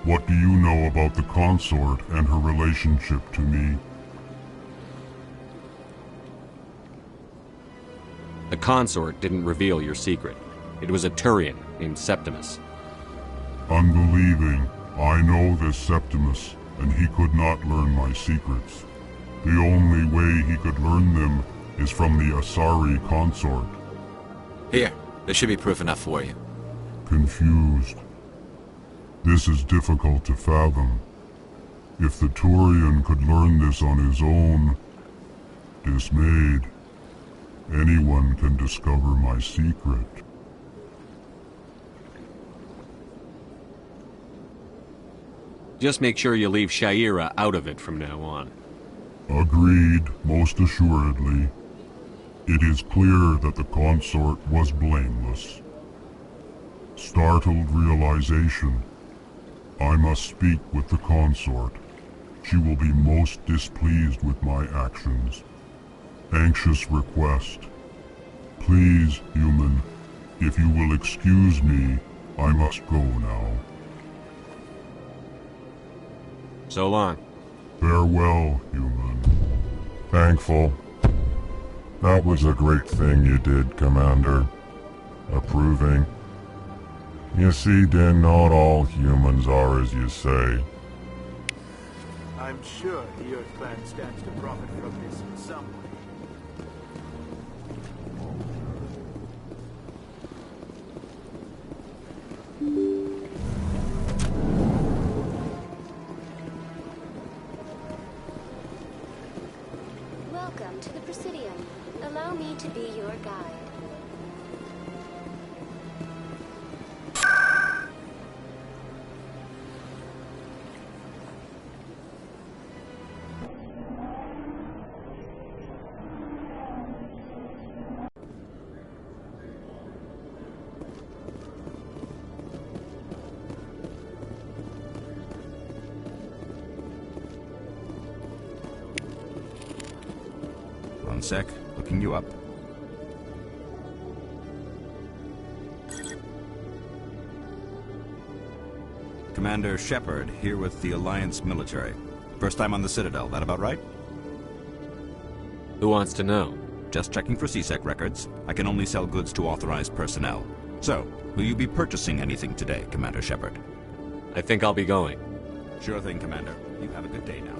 What do you know about the consort and her relationship to me? The consort didn't reveal your secret. It was a Turian named Septimus. Unbelieving. I know this Septimus, and he could not learn my secrets. The only way he could learn them is from the Asari consort. Here, there should be proof enough for you. Confused. This is difficult to fathom. If the Turian could learn this on his own, dismayed, anyone can discover my secret. Just make sure you leave Sha'ira out of it from now on. Agreed, most assuredly. It is clear that the consort was blameless. Startled realization. I must speak with the consort. She will be most displeased with my actions. Anxious request. Please, human, if you will excuse me, I must go now. So long. Farewell, human. Thankful. That was a great thing you did, Commander. Approving. You see, Din, not all humans are as you say. I'm sure the Earth Clan stands to profit from this in some way. Welcome to the Presidium. Allow me to be your guide. sec. Looking you up. Commander Shepard, here with the Alliance military. First time on the Citadel, that about right? Who wants to know? Just checking for CSEC records. I can only sell goods to authorized personnel. So, will you be purchasing anything today, Commander Shepard? I think I'll be going. Sure thing, Commander. You have a good day now.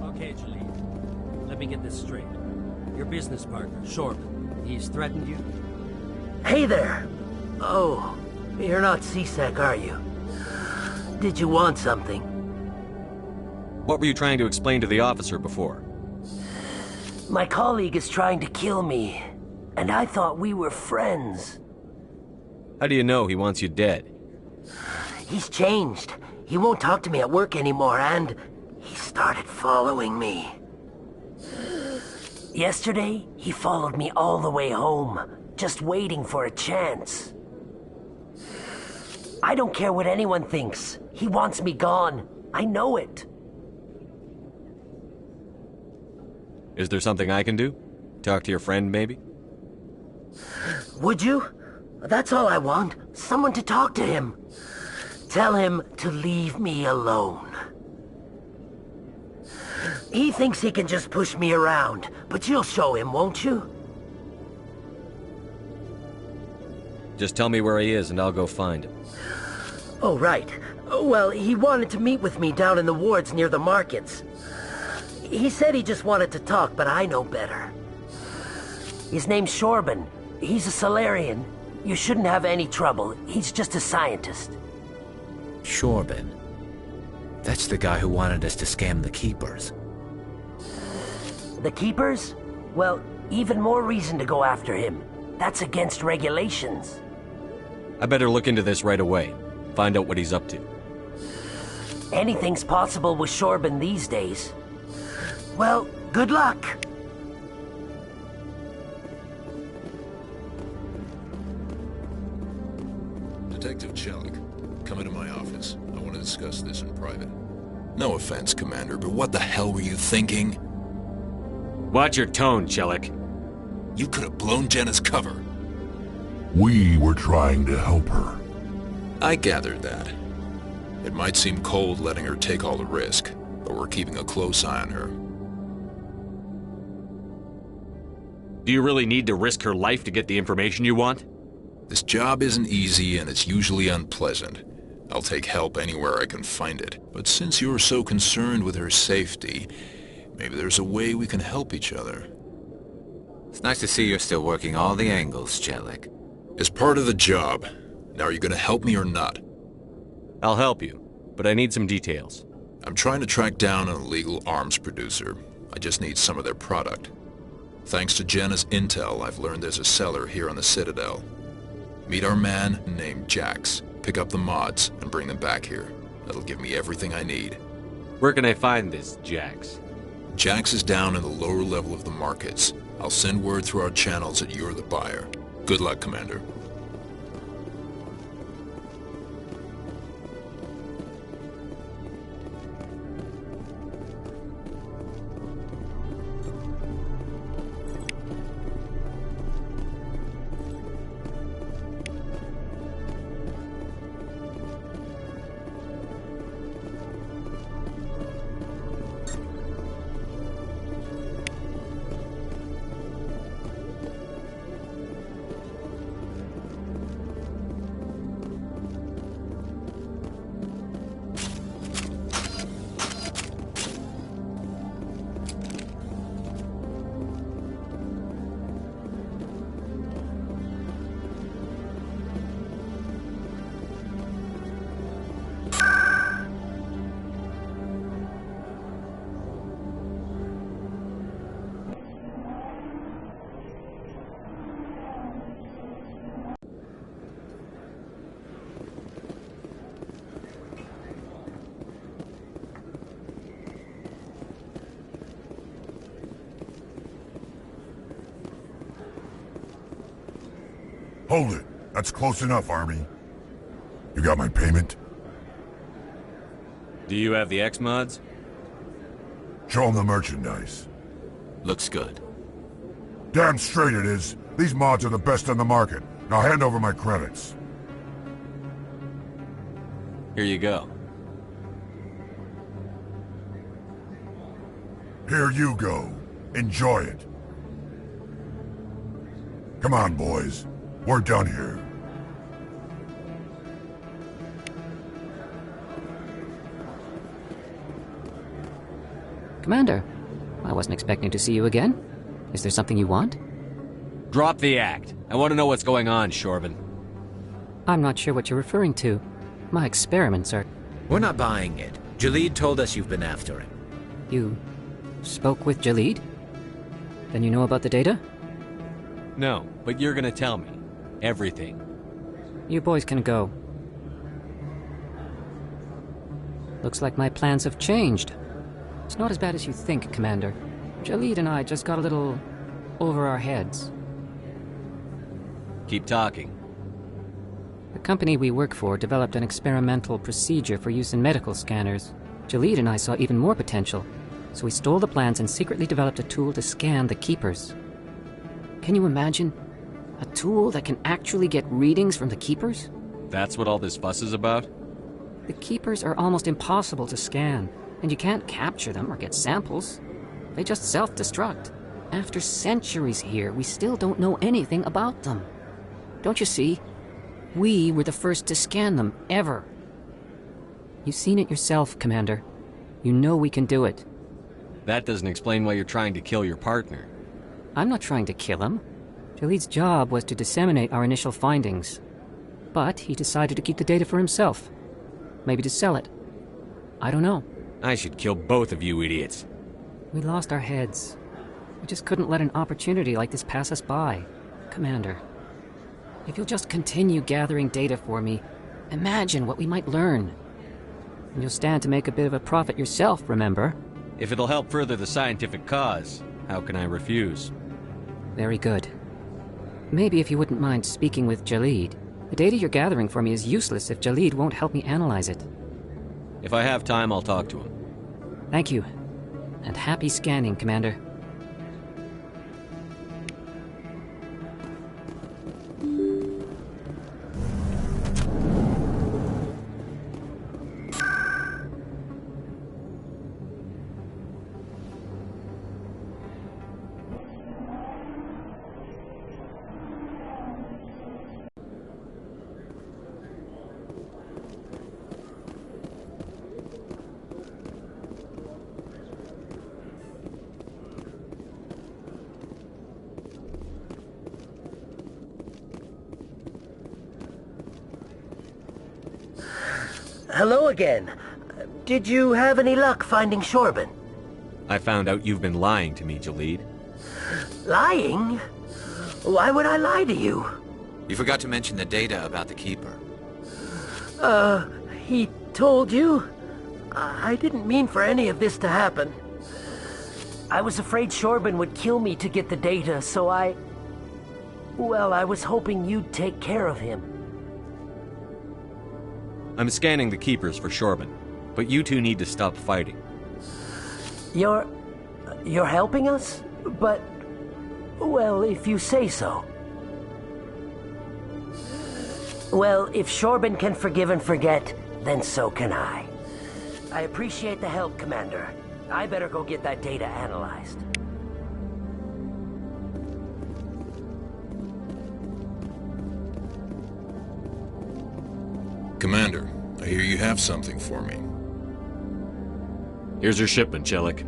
Okay, Jalil. Let me get this straight. Your business partner, Shorman, he's threatened you? Hey there! Oh, you're not CSEC, are you? Did you want something? What were you trying to explain to the officer before? My colleague is trying to kill me, and I thought we were friends. How do you know he wants you dead? He's changed. He won't talk to me at work anymore, and he started following me. Yesterday, he followed me all the way home, just waiting for a chance. I don't care what anyone thinks. He wants me gone. I know it. Is there something I can do? Talk to your friend, maybe? Would you? That's all I want. Someone to talk to him. Tell him to leave me alone. He thinks he can just push me around, but you'll show him, won't you? Just tell me where he is and I'll go find him. Oh, right. Well, he wanted to meet with me down in the wards near the markets. He said he just wanted to talk, but I know better. His name's Shorban. He's a Solarian. You shouldn't have any trouble. He's just a scientist. Shorban. That's the guy who wanted us to scam the Keepers. The Keepers? Well, even more reason to go after him. That's against regulations. I better look into this right away. Find out what he's up to. Anything's possible with Shorban these days. Well, good luck. Detective Chelik, come into my office. I want to discuss this in private. No offense, Commander, but what the hell were you thinking? Watch your tone, Chelik. You could have blown Jenna's cover. We were trying to help her. I gathered that. It might seem cold letting her take all the risk, but we're keeping a close eye on her. Do you really need to risk her life to get the information you want? This job isn't easy and it's usually unpleasant. I'll take help anywhere I can find it. But since you're so concerned with her safety, maybe there's a way we can help each other. It's nice to see you're still working all the angles, Chelik. It's part of the job. Now, are you gonna help me or not? I'll help you, but I need some details. I'm trying to track down an illegal arms producer. I just need some of their product. Thanks to Jenna's intel, I've learned there's a seller here on the Citadel. Meet our man named Jax. Pick up the mods and bring them back here. That'll give me everything I need. Where can I find this Jax? Jax is down in the lower level of the markets. I'll send word through our channels that you're the buyer. Good luck, Commander. Hold it. That's close enough, Army. You got my payment? Do you have the X-Mods? Show them the merchandise. Looks good. Damn straight it is. These mods are the best on the market. Now hand over my credits. Here you go. Here you go. Enjoy it. Come on, boys. We're done here. Commander, I wasn't expecting to see you again. Is there something you want? Drop the act. I want to know what's going on, Shorben. I'm not sure what you're referring to. My experiments are... We're not buying it. Jalid told us you've been after him. You spoke with Jalid? Then you know about the data? No, but you're gonna tell me. Everything. You boys can go. Looks like my plans have changed. It's not as bad as you think, Commander. Jalid and I just got a little over our heads. Keep talking. The company we work for developed an experimental procedure for use in medical scanners. Jalid and I saw even more potential, so we stole the plans and secretly developed a tool to scan the Keepers. Can you imagine? A tool that can actually get readings from the Keepers? That's what all this fuss is about? The Keepers are almost impossible to scan, and you can't capture them or get samples. They just self-destruct. After centuries here, we still don't know anything about them. Don't you see? We were the first to scan them, ever. You've seen it yourself, Commander. You know we can do it. That doesn't explain why you're trying to kill your partner. I'm not trying to kill him. Jalid's job was to disseminate our initial findings. But he decided to keep the data for himself. Maybe to sell it. I don't know. I should kill both of you idiots. We lost our heads. We just couldn't let an opportunity like this pass us by. Commander, if you'll just continue gathering data for me, imagine what we might learn. And you'll stand to make a bit of a profit yourself, remember? If it'll help further the scientific cause, how can I refuse? Very good. Maybe if you wouldn't mind speaking with Jalid. The data you're gathering for me is useless if Jalid won't help me analyze it. If I have time, I'll talk to him. Thank you. And happy scanning, Commander. Hello again. Did you have any luck finding Shorben? I found out you've been lying to me, Jalid. Lying? Why would I lie to you? You forgot to mention the data about the Keeper. He told you? I didn't mean for any of this to happen. I was afraid Shorben would kill me to get the data, so well, I was hoping you'd take care of him. I'm scanning the Keepers for Shorben, but you two need to stop fighting. You're helping us? But, well, if you say so. Well, if Shorben can forgive and forget, then so can I. I appreciate the help, Commander. I better go get that data analyzed. Commander, I hear you have something for me. Here's your shipment, Chelik.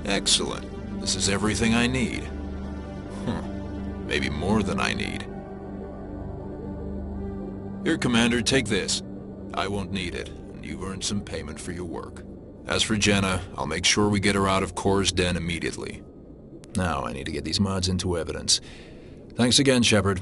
Excellent. This is everything I need. Maybe more than I need. Here, Commander, take this. I won't need it, and you've earned some payment for your work. As for Jenna, I'll make sure we get her out of Kor's den immediately. Now I need to get these mods into evidence. Thanks again, Shepard.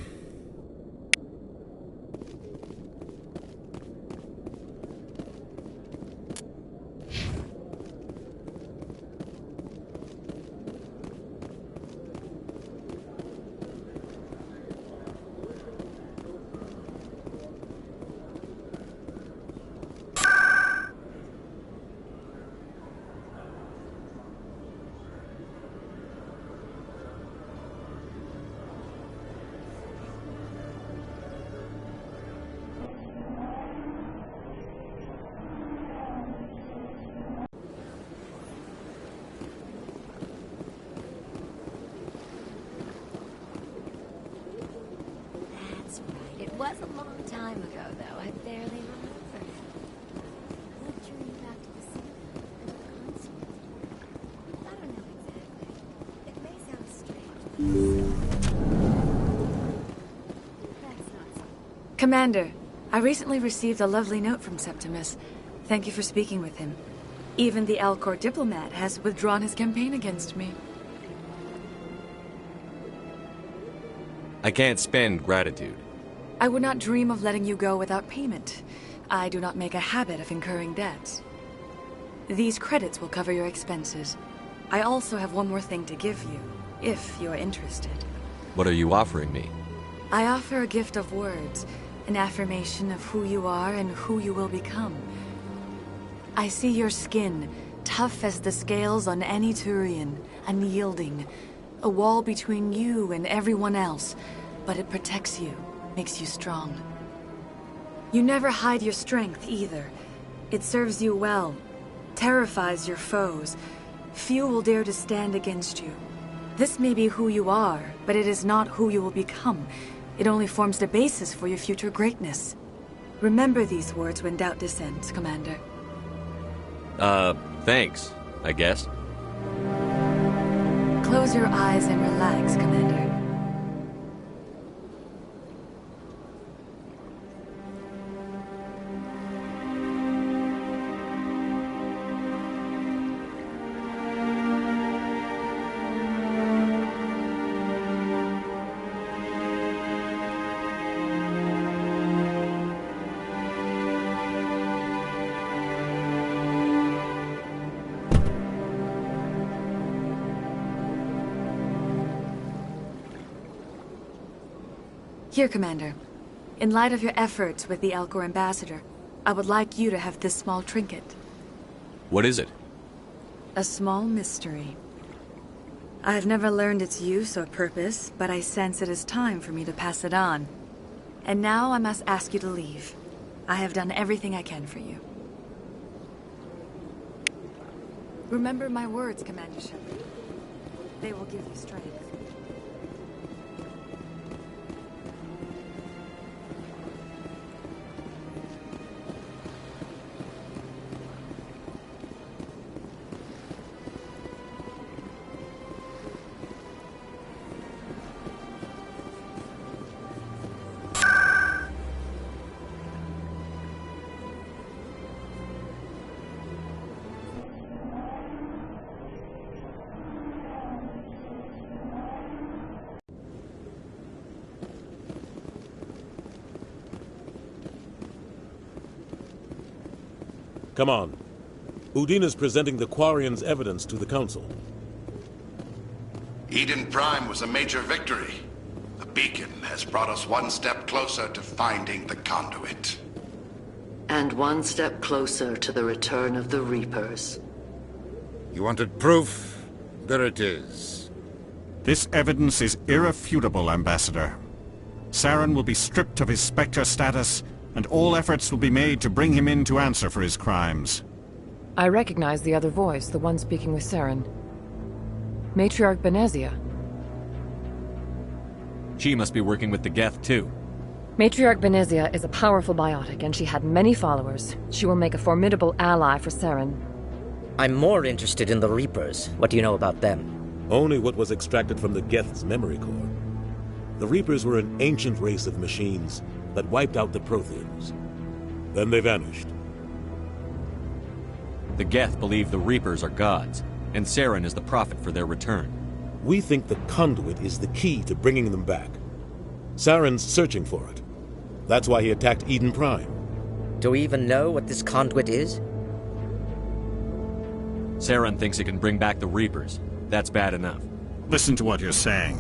That's right. It was a long time ago, though. I barely remember. What drew you back to the city and to the console? I don't know exactly. It may sound strange. That's not so. Commander, I recently received a lovely note from Septimus. Thank you for speaking with him. Even the Alcor diplomat has withdrawn his campaign against me. I can't spend gratitude. I would not dream of letting you go without payment. I do not make a habit of incurring debts. These credits will cover your expenses. I also have one more thing to give you, if you're interested. What are you offering me? I offer a gift of words, an affirmation of who you are and who you will become. I see your skin, tough as the scales on any Turian, unyielding. A wall between you and everyone else, but it protects you, makes you strong. You never hide your strength either. It serves you well, terrifies your foes. Few will dare to stand against you. This may be who you are, but it is not who you will become. It only forms the basis for your future greatness. Remember these words when doubt descends, Commander. Thanks, I guess. Close your eyes and relax, Commander. Here, Commander. In light of your efforts with the Alcor ambassador, I would like you to have this small trinket. What is it? A small mystery. I have never learned its use or purpose, but I sense it is time for me to pass it on. And now I must ask you to leave. I have done everything I can for you. Remember my words, Commander Shepard. They will give you strength. Come on. Udina's presenting the Quarian's evidence to the Council. Eden Prime was a major victory. The beacon has brought us one step closer to finding the conduit. And one step closer to the return of the Reapers. You wanted proof? There it is. This evidence is irrefutable, Ambassador. Saren will be stripped of his Spectre status, and all efforts will be made to bring him in to answer for his crimes. I recognize the other voice, the one speaking with Saren. Matriarch Benezia. She must be working with the Geth, too. Matriarch Benezia is a powerful biotic, and she had many followers. She will make a formidable ally for Saren. I'm more interested in the Reapers. What do you know about them? Only what was extracted from the Geth's memory core. The Reapers were an ancient race of machines that wiped out the Protheans. Then they vanished. The Geth believe the Reapers are gods, and Saren is the prophet for their return. We think the conduit is the key to bringing them back. Saren's searching for it. That's why he attacked Eden Prime. Do we even know what this conduit is? Saren thinks it can bring back the Reapers. That's bad enough. Listen to what you're saying.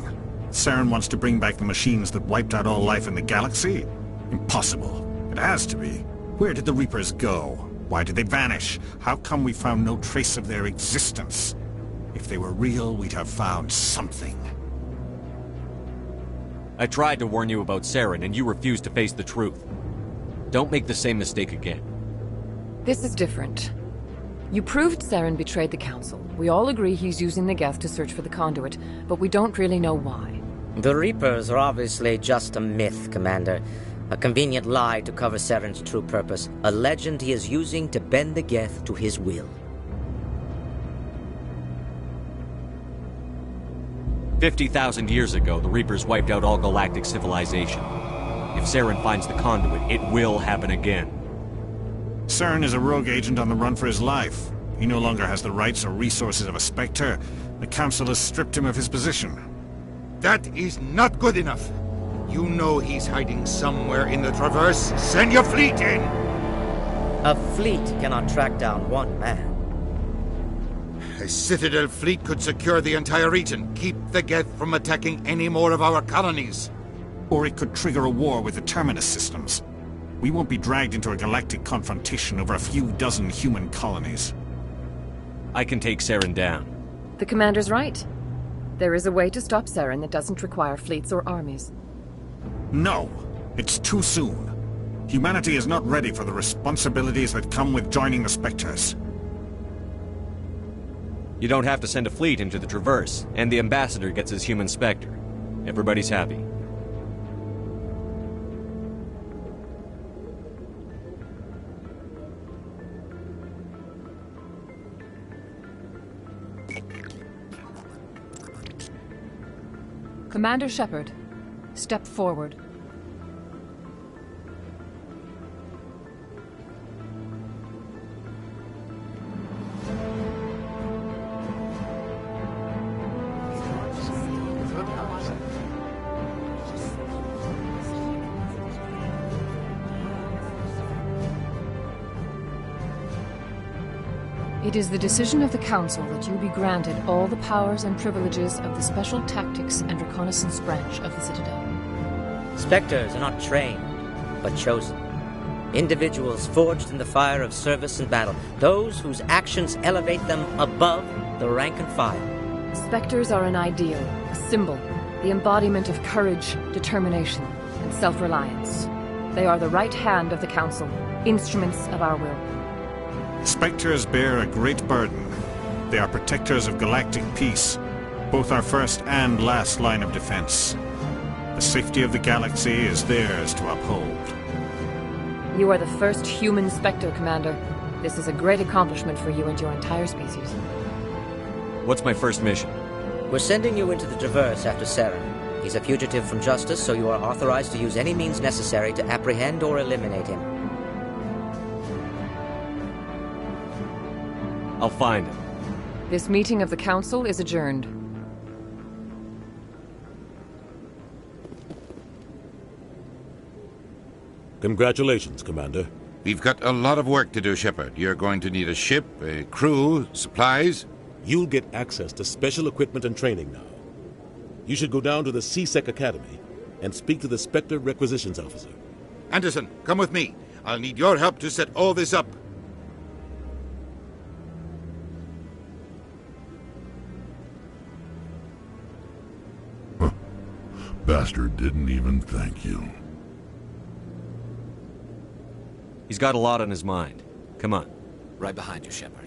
Saren wants to bring back the machines that wiped out all life in the galaxy? Impossible. It has to be. Where did the Reapers go? Why did they vanish? How come we found no trace of their existence? If they were real, we'd have found something. I tried to warn you about Saren, and you refused to face the truth. Don't make the same mistake again. This is different. You proved Saren betrayed the Council. We all agree he's using the Geth to search for the conduit, but we don't really know why. The Reapers are obviously just a myth, Commander. A convenient lie to cover Saren's true purpose. A legend he is using to bend the Geth to his will. 50,000 years ago, the Reapers wiped out all galactic civilization. If Saren finds the conduit, it will happen again. Saren is a rogue agent on the run for his life. He no longer has the rights or resources of a Spectre. The Council has stripped him of his position. That is not good enough. You know he's hiding somewhere in the Traverse. Send your fleet in! A fleet cannot track down one man. A Citadel fleet could secure the entire region, keep the Geth from attacking any more of our colonies. Or it could trigger a war with the Terminus systems. We won't be dragged into a galactic confrontation over a few dozen human colonies. I can take Saren down. The Commander's right. There is a way to stop Saren that doesn't require fleets or armies. No! It's too soon. Humanity is not ready for the responsibilities that come with joining the Spectres. You don't have to send a fleet into the Traverse, and the Ambassador gets his human Spectre. Everybody's happy. Commander Shepard, step forward. It is the decision of the Council that you be granted all the powers and privileges of the Special Tactics and Reconnaissance Branch of the Citadel. Spectres are not trained, but chosen. Individuals forged in the fire of service and battle. Those whose actions elevate them above the rank and file. Spectres are an ideal, a symbol, the embodiment of courage, determination, and self-reliance. They are the right hand of the Council, instruments of our will. Spectres bear a great burden. They are protectors of galactic peace, both our first and last line of defense. The safety of the galaxy is theirs to uphold. You are the first human Spectre, Commander. This is a great accomplishment for you and your entire species. What's my first mission? We're sending you into the Traverse after Saren. He's a fugitive from justice, so you are authorized to use any means necessary to apprehend or eliminate him. I'll find him. This meeting of the Council is adjourned. Congratulations, Commander. We've got a lot of work to do, Shepard. You're going to need a ship, a crew, supplies. You'll get access to special equipment and training now. You should go down to the C-Sec Academy and speak to the Spectre Requisitions Officer. Anderson, come with me. I'll need your help to set all this up. Bastard didn't even thank you. He's got a lot on his mind. Come on. Right behind you, Shepard.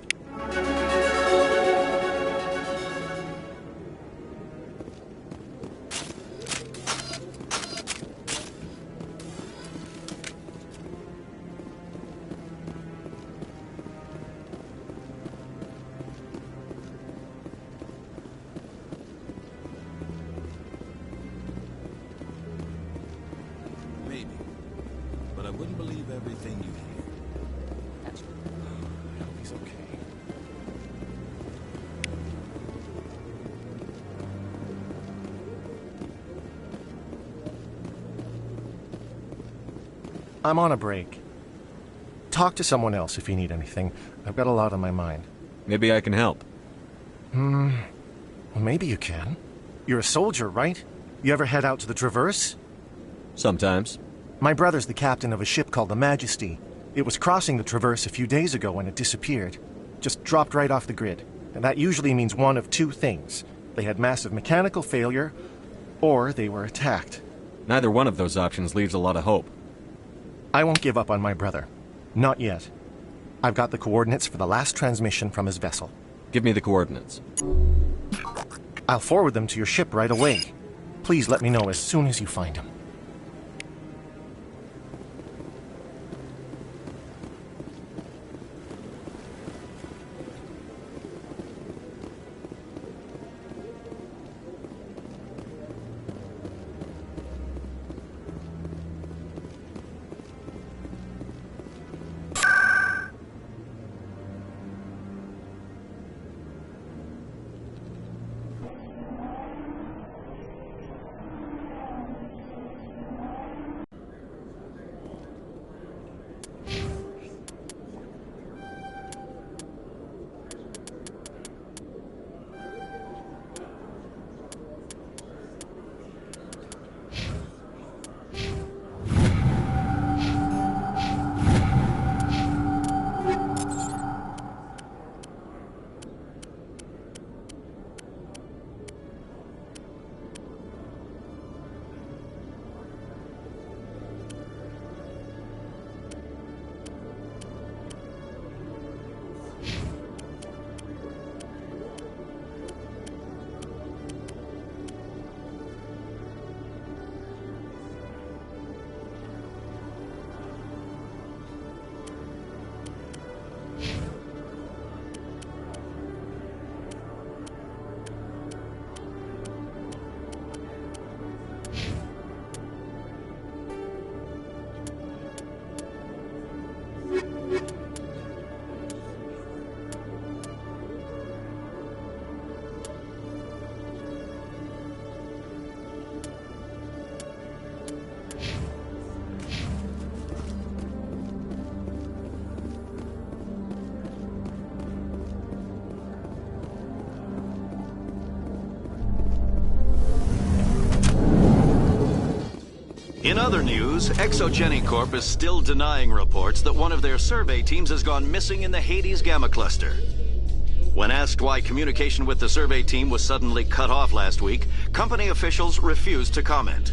I'm on a break. Talk to someone else if you need anything. I've got a lot on my mind. Maybe I can help. Well, maybe you can. You're a soldier, right? You ever head out to the Traverse? Sometimes. My brother's the captain of a ship called the Majesty. It was crossing the Traverse a few days ago when it disappeared. Just dropped right off the grid. And that usually means one of two things. They had massive mechanical failure, or they were attacked. Neither one of those options leaves a lot of hope. I won't give up on my brother. Not yet. I've got the coordinates for the last transmission from his vessel. Give me the coordinates. I'll forward them to your ship right away. Please let me know as soon as you find him. In other news, Exogeny Corp is still denying reports that one of their survey teams has gone missing in the Hades Gamma Cluster. When asked why communication with the survey team was suddenly cut off last week, company officials refused to comment.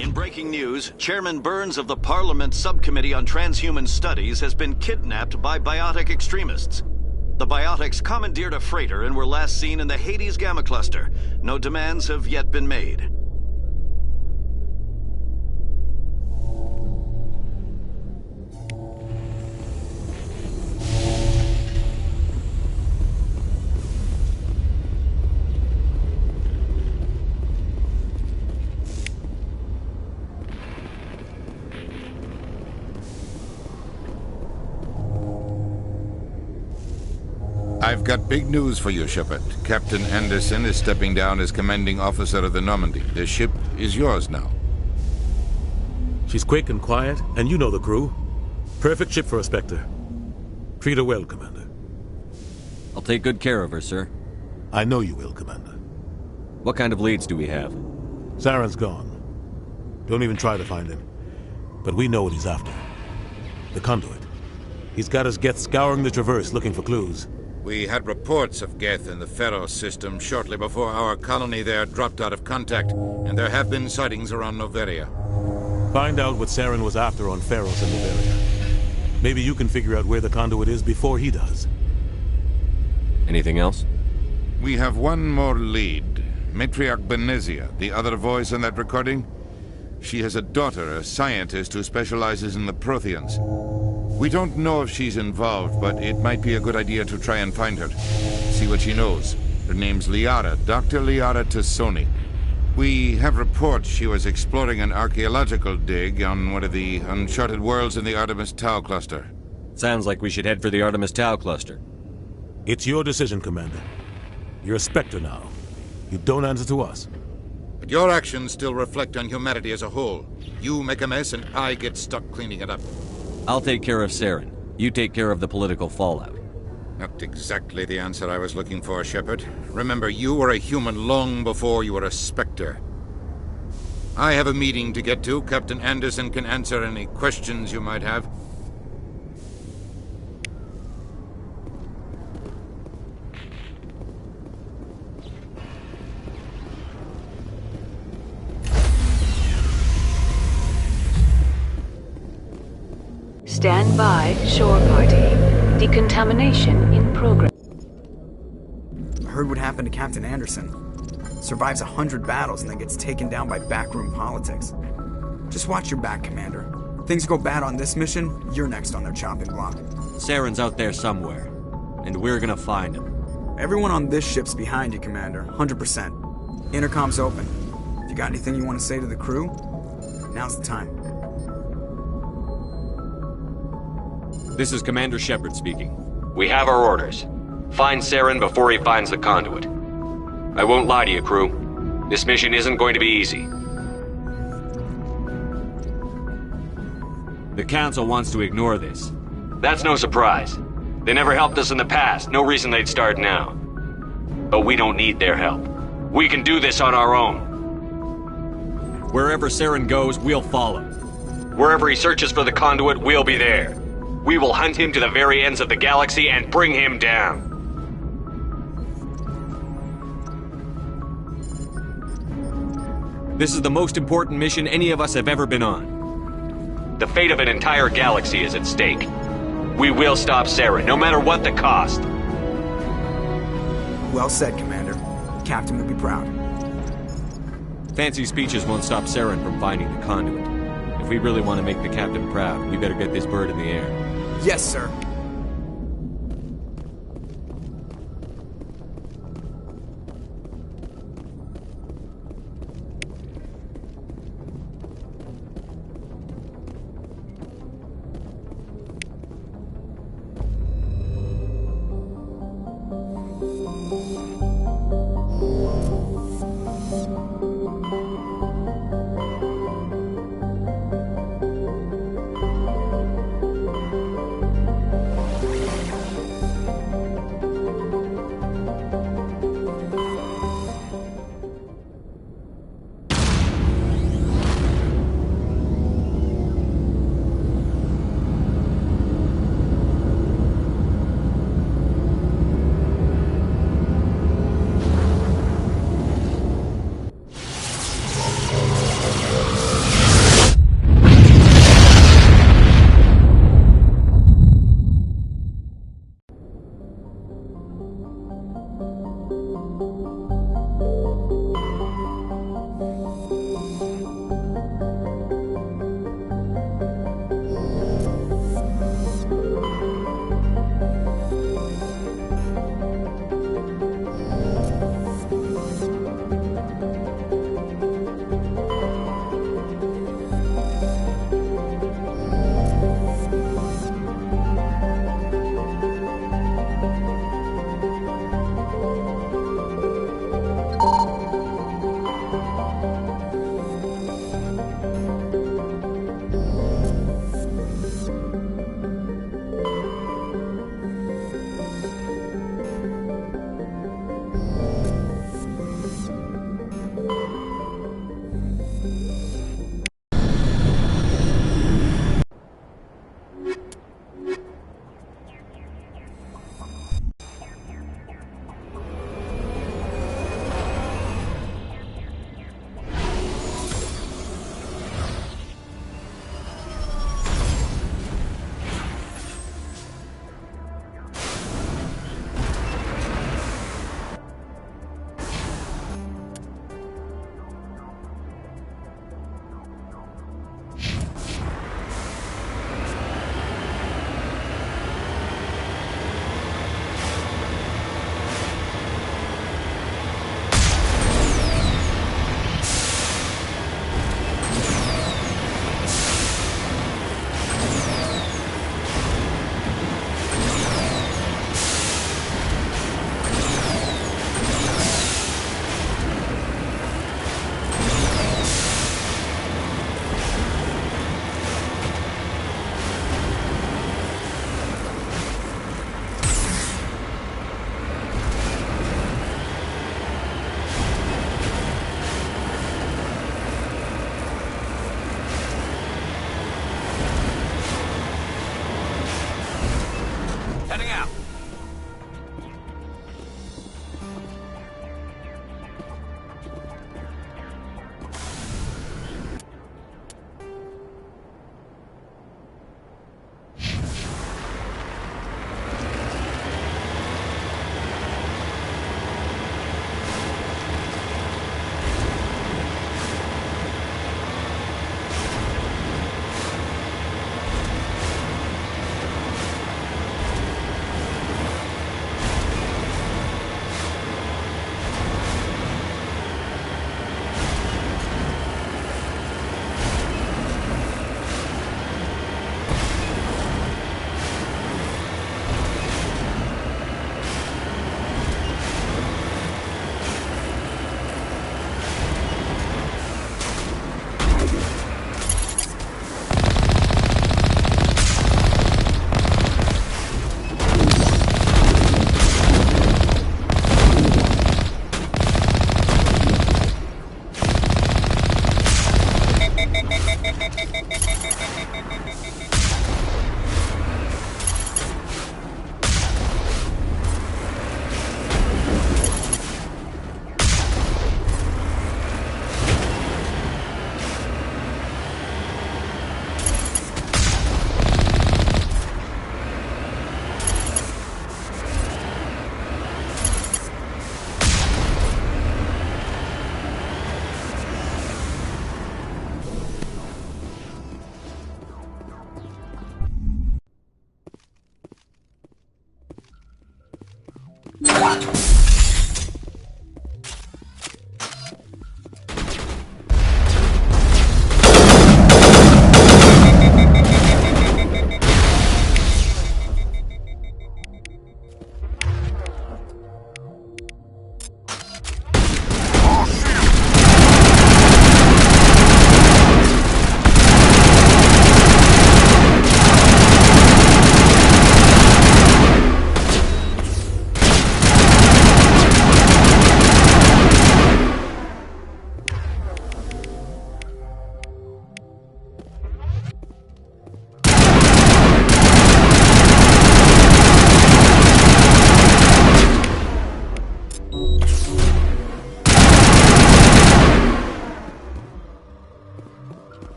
In breaking news, Chairman Burns of the Parliament Subcommittee on Transhuman Studies has been kidnapped by biotic extremists. The biotics commandeered a freighter and were last seen in the Hades Gamma Cluster. No demands have yet been made. I've got big news for you, Shepard. Captain Anderson is stepping down as commanding officer of the Normandy. The ship is yours now. She's quick and quiet, and you know the crew. Perfect ship for a Spectre. Treat her well, Commander. I'll take good care of her, sir. I know you will, Commander. What kind of leads do we have? Saren's gone. Don't even try to find him. But we know what he's after. The conduit. He's got us Geth scouring the Traverse looking for clues. We had reports of Geth in the Pharaoh system shortly before our colony there dropped out of contact, and there have been sightings around Noveria. Find out what Saren was after on Pharaohs and Noveria. Maybe you can figure out where the conduit is before he does. Anything else? We have one more lead. Matriarch Benezia, the other voice in that recording. She has a daughter, a scientist who specializes in the Protheans. We don't know if she's involved, but it might be a good idea to try and find her. See what she knows. Her name's Liara, Dr. Liara Tassoni. We have reports she was exploring an archaeological dig on one of the uncharted worlds in the Artemis Tau cluster. Sounds like we should head for the Artemis Tau cluster. It's your decision, Commander. You're a Spectre now. You don't answer to us. But your actions still reflect on humanity as a whole. You make a mess and I get stuck cleaning it up. I'll take care of Saren. You take care of the political fallout. Not exactly the answer I was looking for, Shepard. Remember, you were a human long before you were a Spectre. I have a meeting to get to. Captain Anderson can answer any questions you might have. Stand by, shore party. Decontamination in progress. I heard what happened to Captain Anderson. Survives 100 battles and then gets taken down by backroom politics. Just watch your back, Commander. Things go bad on this mission, you're next on their chopping block. Saren's out there somewhere, and we're gonna find him. Everyone on this ship's behind you, Commander. 100%. Intercom's open. If you got anything you want to say to the crew, now's the time. This is Commander Shepard speaking. We have our orders. Find Saren before he finds the conduit. I won't lie to you, crew. This mission isn't going to be easy. The Council wants to ignore this. That's no surprise. They never helped us in the past, no reason they'd start now. But we don't need their help. We can do this on our own. Wherever Saren goes, we'll follow. Wherever he searches for the conduit, we'll be there. We will hunt him to the very ends of the galaxy and bring him down. This is the most important mission any of us have ever been on. The fate of an entire galaxy is at stake. We will stop Saren, no matter what the cost. Well said, Commander. The Captain will be proud. Fancy speeches won't stop Saren from finding the conduit. If we really want to make the Captain proud, we better get this bird in the air. Yes, sir.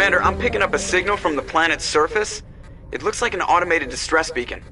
Commander, I'm picking up a signal from the planet's surface. It looks like an automated distress beacon.